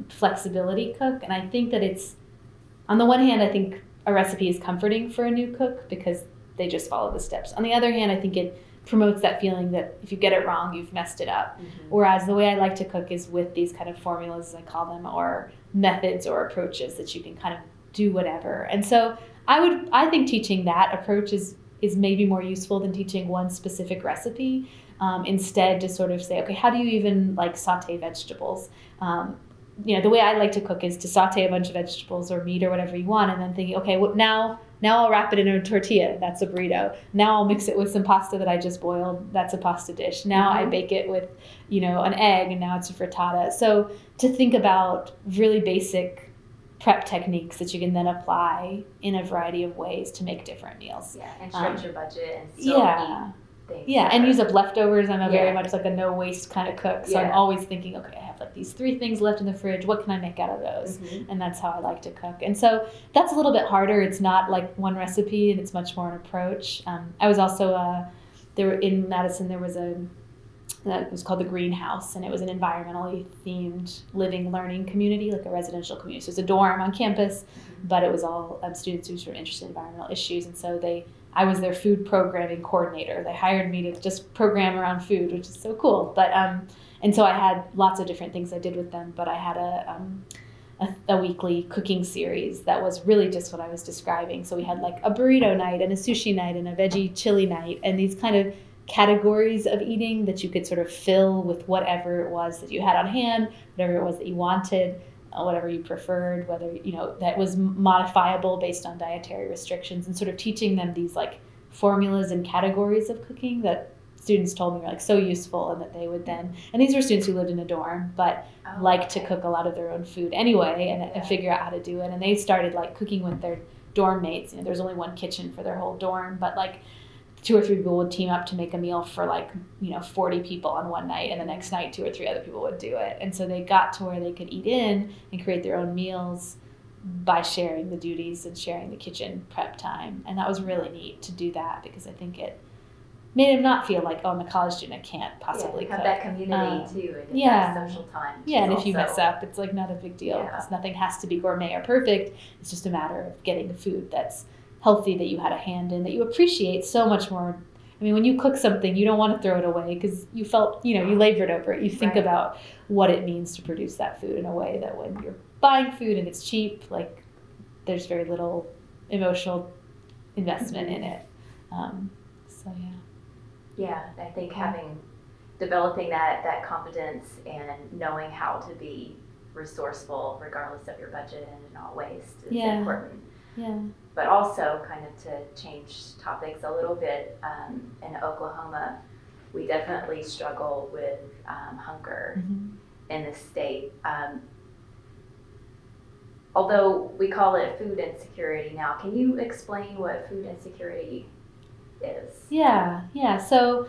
flexibility cook. And I think that it's, on the one hand, I think a recipe is comforting for a new cook because they just follow the steps. On the other hand, I think it promotes that feeling that if you get it wrong, you've messed it up. Mm-hmm. Whereas the way I like to cook is with these kind of formulas, as I call them, or methods or approaches that you can kind of do whatever. And so I think teaching that approach is maybe more useful than teaching one specific recipe. Instead, to sort of say, okay, how do you even like saute vegetables? The way I like to cook is to saute a bunch of vegetables or meat or whatever you want, and then thinking, okay, well, now I'll wrap it in a tortilla. That's a burrito. Now I'll mix it with some pasta that I just boiled. That's a pasta dish. Now I bake it with, an egg, and now it's a frittata. So to think about really basic prep techniques that you can then apply in a variety of ways to make different meals. Yeah, and stretch your budget and still eat things. Yeah, and use up leftovers. I'm very much like a no waste kind of cook. So I'm always thinking, okay, I have like these 3 things left in the fridge. What can I make out of those? Mm-hmm. And that's how I like to cook. And so that's a little bit harder. It's not like one recipe, and it's much more an approach. I was also in Madison. There was it was called the Greenhouse, and it was an environmentally themed living learning community, like a residential community. So it was a dorm on campus, but it was all students who were interested in environmental issues. And so I was their food programming coordinator. They hired me to just program around food, which is so cool. But and so I had lots of different things I did with them. But I had a weekly cooking series that was really just what I was describing. So we had like a burrito night and a sushi night and a veggie chili night, and these kind of categories of eating that you could sort of fill with whatever it was that you had on hand, whatever it was that you wanted, whatever you preferred, whether, that was modifiable based on dietary restrictions, and sort of teaching them these like formulas and categories of cooking that students told me were like so useful, and that they would then, and these were students who lived in a dorm, but liked to cook a lot of their own food anyway, and figure out how to do it. And they started like cooking with their dorm mates. There's only one kitchen for their whole dorm, but like 2 or 3 people would team up to make a meal for 40 people on one night, and the next night 2 or 3 other people would do it. And so they got to where they could eat in and create their own meals by sharing the duties and sharing the kitchen prep time. And that was really neat to do that, because I think it made them not feel like, oh, I'm a college student, I can't possibly cook. Have that community too, and that social time. Yeah, and if you mess up, it's like not a big deal, because nothing has to be gourmet or perfect. It's just a matter of getting the food that's healthy, that you had a hand in, that you appreciate so much more. I mean, when you cook something, you don't want to throw it away because you felt, you labored over it. You think about what it means to produce that food in a way that when you're buying food and it's cheap, like there's very little emotional investment in it. Yeah, I think developing that competence and knowing how to be resourceful regardless of your budget and not waste is important. Yeah. But also, kind of to change topics a little bit, in Oklahoma, we definitely struggle with hunger in the state. Although we call it food insecurity now, can you explain what food insecurity is? Yeah. So,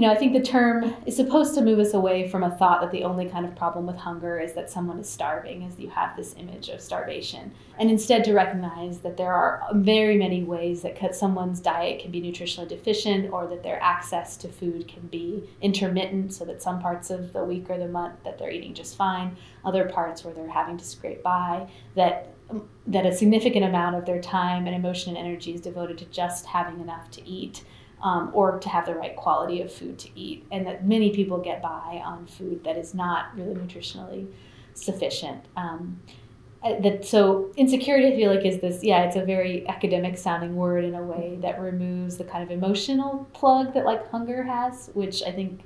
I think the term is supposed to move us away from a thought that the only kind of problem with hunger is that someone is starving, as you have this image of starvation, and instead to recognize that there are very many ways that someone's diet can be nutritionally deficient, or that their access to food can be intermittent, so that some parts of the week or the month that they're eating just fine, other parts where they're having to scrape by, that a significant amount of their time and emotion and energy is devoted to just having enough to eat. Or to have the right quality of food to eat, and that many people get by on food that is not really nutritionally sufficient. So insecurity, I feel like, is this, it's a very academic sounding word in a way that removes the kind of emotional plug that like hunger has, which I think,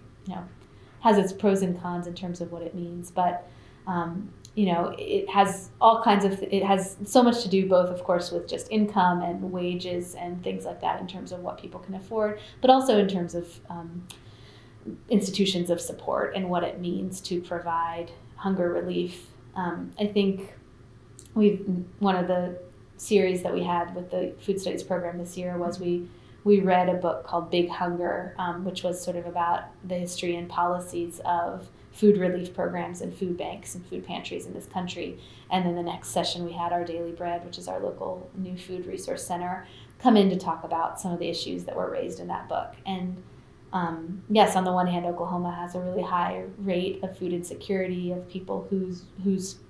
has its pros and cons in terms of what it means. But, it has it has so much to do both, of course, with just income and wages and things like that in terms of what people can afford, but also in terms of institutions of support and what it means to provide hunger relief. I think one of the series that we had with the food studies program this year was we read a book called Big Hunger, which was sort of about the history and policies of food relief programs and food banks and food pantries in this country. And then the next session we had our Daily Bread, which is our local new food resource center, come in to talk about some of the issues that were raised in that book. And yes, on the one hand, Oklahoma has a really high rate of food insecurity, of people whose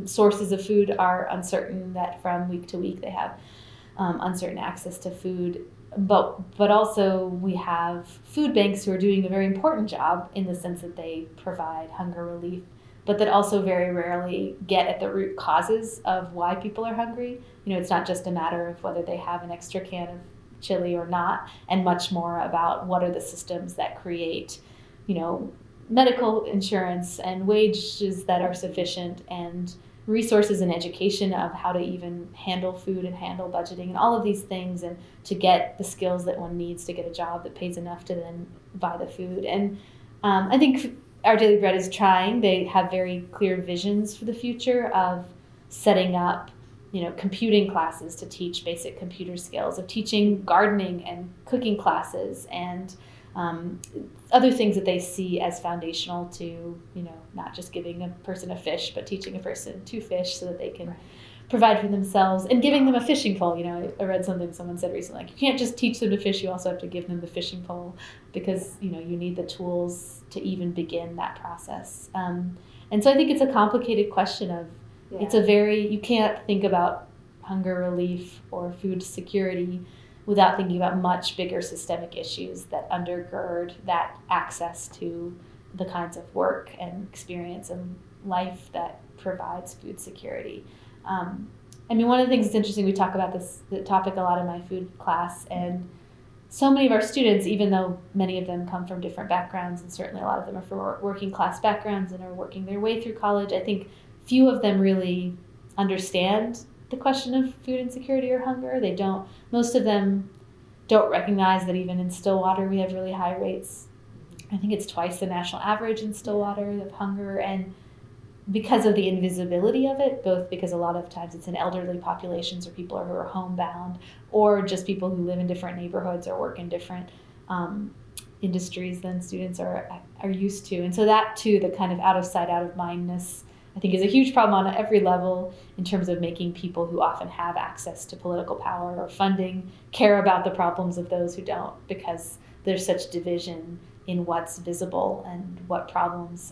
sources of food are uncertain, that from week to week they have uncertain access to food. but also we have food banks who are doing a very important job in the sense that they provide hunger relief, but that also very rarely get at the root causes of why people are hungry. It's not just a matter of whether they have an extra can of chili or not, and much more about what are the systems that create, medical insurance and wages that are sufficient, and resources and education of how to even handle food and handle budgeting and all of these things, and to get the skills that one needs to get a job that pays enough to then buy the food. And I think Our Daily Bread is trying. They have very clear visions for the future of setting up, computing classes to teach basic computer skills, of teaching gardening and cooking classes, and other things that they see as foundational to, not just giving a person a fish, but teaching a person to fish so that they can provide for themselves, and giving them a fishing pole. I read something someone said recently, like, you can't just teach them to fish, you also have to give them the fishing pole, because, you need the tools to even begin that process. And so I think it's a complicated question of, you can't think about hunger relief or food security without thinking about much bigger systemic issues that undergird that access to the kinds of work and experience and life that provides food security. One of the things that's interesting, we talk about the topic a lot in my food class, and so many of our students, even though many of them come from different backgrounds, and certainly a lot of them are from working class backgrounds and are working their way through college, I think few of them really understand the question of food insecurity or hunger. Most of them don't recognize that even in Stillwater we have really high rates. I think it's twice the national average in Stillwater of hunger, and because of the invisibility of it, both because a lot of times it's in elderly populations or people who are homebound, or just people who live in different neighborhoods or work in different industries than students are used to. And so that too, the kind of out of sight, out of mindness, I think is a huge problem on every level in terms of making people who often have access to political power or funding care about the problems of those who don't, because there's such division in what's visible and what problems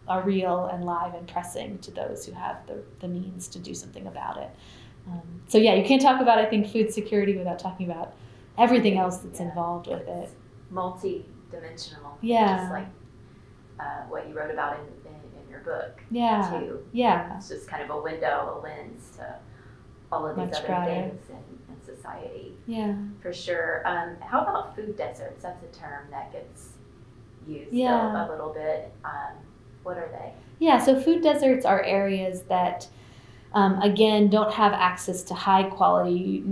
are real and live and pressing to those who have the means to do something about it. You can't talk about, I think, food security without talking about everything else that's involved with it. Multi-dimensional. Yeah. Just like what you wrote about in your book. Yeah. Too. Yeah. It's just kind of a window, a lens to all of these Much other broader things in society. Yeah. For sure. How about food deserts? That's a term that gets used Yeah. a little bit. What are they? Yeah, so food deserts are areas that, again, don't have access to high quality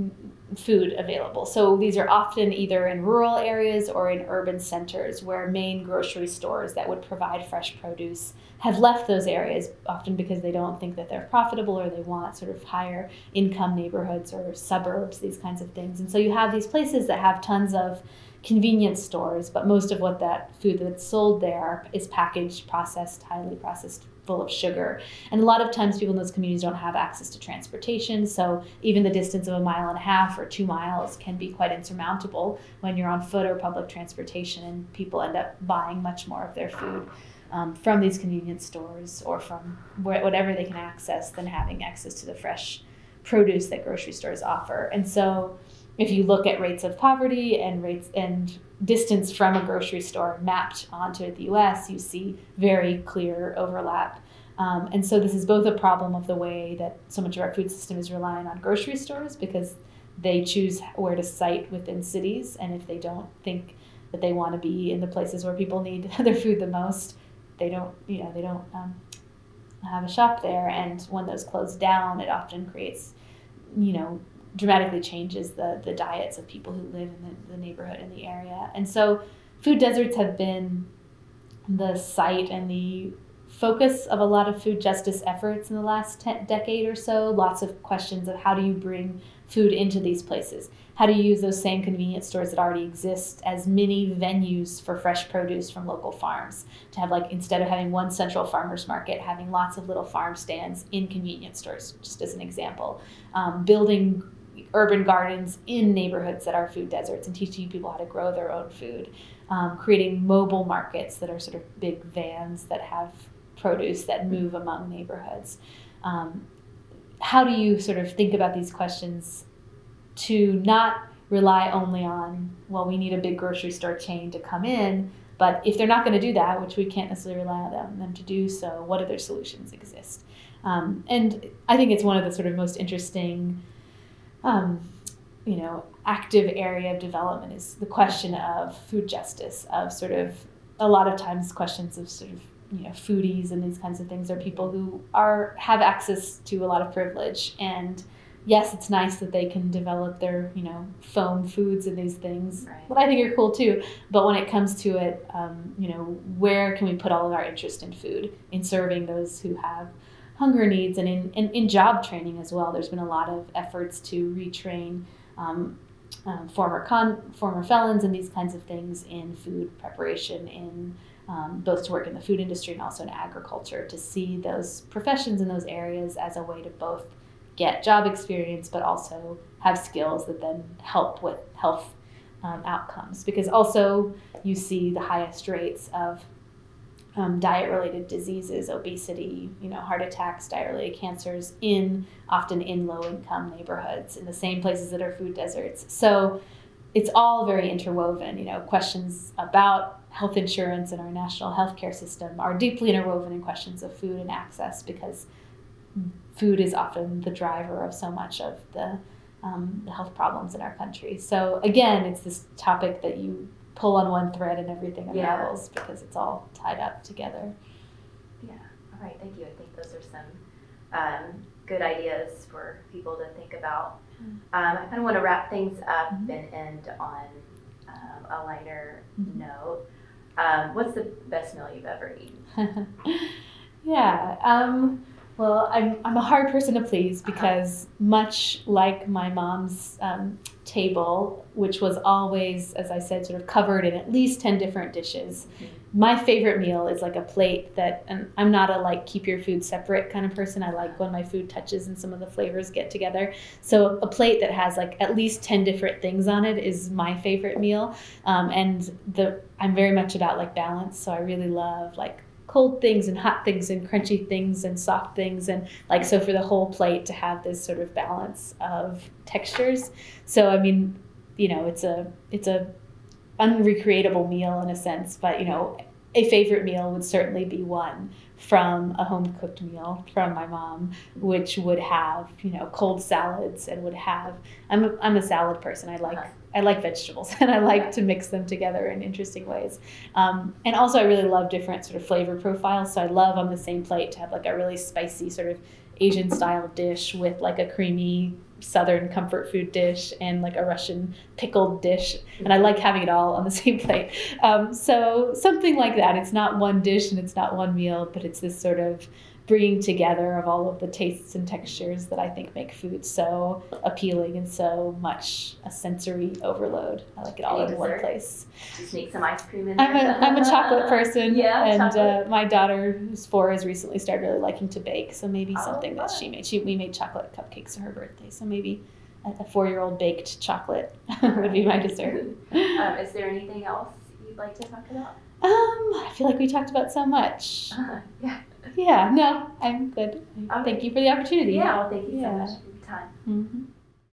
food available. So these are often either in rural areas or in urban centers where main grocery stores that would provide fresh produce have left those areas, often because they don't think that they're profitable, or they want sort of higher income neighborhoods or suburbs, these kinds of things. And so you have these places that have tons of convenience stores, but most of what that food that's sold there is packaged, processed, highly processed, full of sugar. And a lot of times people in those communities don't have access to transportation, so even the distance of 1.5 miles or 2 miles can be quite insurmountable when you're on foot or public transportation, and people end up buying much more of their food from these convenience stores or from whatever they can access than having access to the fresh produce that grocery stores offer. And so if you look at rates of poverty and distance from a grocery store mapped onto the U.S., you see very clear overlap. And so this is both a problem of the way that so much of our food system is relying on grocery stores, because they choose where to site within cities, and if they don't think that they want to be in the places where people need their food the most, they don't have a shop there. And when those close down, it often creates, dramatically changes the diets of people who live in the neighborhood in the area. And so food deserts have been the site and the focus of a lot of food justice efforts in the last decade or so. Lots of questions of how do you bring food into these places? How do you use those same convenience stores that already exist as mini venues for fresh produce from local farms? To have, instead of having one central farmers market, having lots of little farm stands in convenience stores, just as an example. Building urban gardens in neighborhoods that are food deserts and teaching people how to grow their own food. Creating mobile markets that are sort of big vans that have produce that move among neighborhoods. How do you sort of think about these questions to not rely only on, well, we need a big grocery store chain to come in. But if they're not going to do that, which we can't necessarily rely on them to do so, what other solutions exist? And I think it's one of the sort of most interesting, active area of development is the question of food justice, of sort of a lot of times questions of sort of, foodies and these kinds of things are people who have access to a lot of privilege. And yes, it's nice that they can develop their, foam foods and these things, right, that I think are cool too. But when it comes to it, where can we put all of our interest in food, in serving those who have hunger needs, and in job training as well? There's been a lot of efforts to retrain former felons and these kinds of things in food preparation, in both to work in the food industry and also in agriculture, to see those professions in those areas as a way to both get job experience but also have skills that then help with health outcomes. Because also you see the highest rates of diet-related diseases, obesity, heart attacks, diet-related cancers often in low-income neighborhoods, in the same places that are food deserts. So it's all very interwoven. Questions about health insurance and our national healthcare system are deeply interwoven in questions of food and access, because food is often the driver of so much of the health problems in our country. So again, it's this topic that you pull on one thread and everything unravels, because it's all tied up together. Yeah. All right. Thank you. I think those are some good ideas for people to think about. I kind of want to wrap things up and end on a lighter note. What's the best meal you've ever eaten? Yeah. Well, I'm a hard person to please, because much like my mom's table, which was always, as I said, sort of covered in at least 10 different dishes, my favorite meal is like a plate that, and I'm not a keep your food separate kind of person. I like when my food touches and some of the flavors get together. So a plate that has at least 10 different things on it is my favorite meal. And I'm very much about balance. So I really love cold things and hot things and crunchy things and soft things, and so for the whole plate to have this sort of balance of textures. So I mean, it's a unrecreatable meal in a sense, but a favorite meal would certainly be one from a home cooked meal from my mom, which would have cold salads and would have, I'm a salad person. I like vegetables, and I like to mix them together in interesting ways. And also I really love different sort of flavor profiles. So I love on the same plate to have a really spicy sort of Asian style dish with a creamy Southern comfort food dish and a Russian pickled dish. And I like having it all on the same plate. So something like that. It's not one dish and it's not one meal, but it's this sort of bringing together of all of the tastes and textures that I think make food so appealing and so much a sensory overload. I like it all in one place. Just sneak some ice cream in there. I'm a chocolate person. Yeah, and chocolate. My daughter, who's 4, has recently started really liking to bake. So maybe something that she made. We made chocolate cupcakes for her birthday. So maybe a 4-year-old baked chocolate would be my dessert. Is there anything else you'd like to talk about? I feel like we talked about so much. Yeah. Yeah, no, I'm good. Okay. Thank you for the opportunity. Yeah, well, thank you so much for your time. Mm-hmm.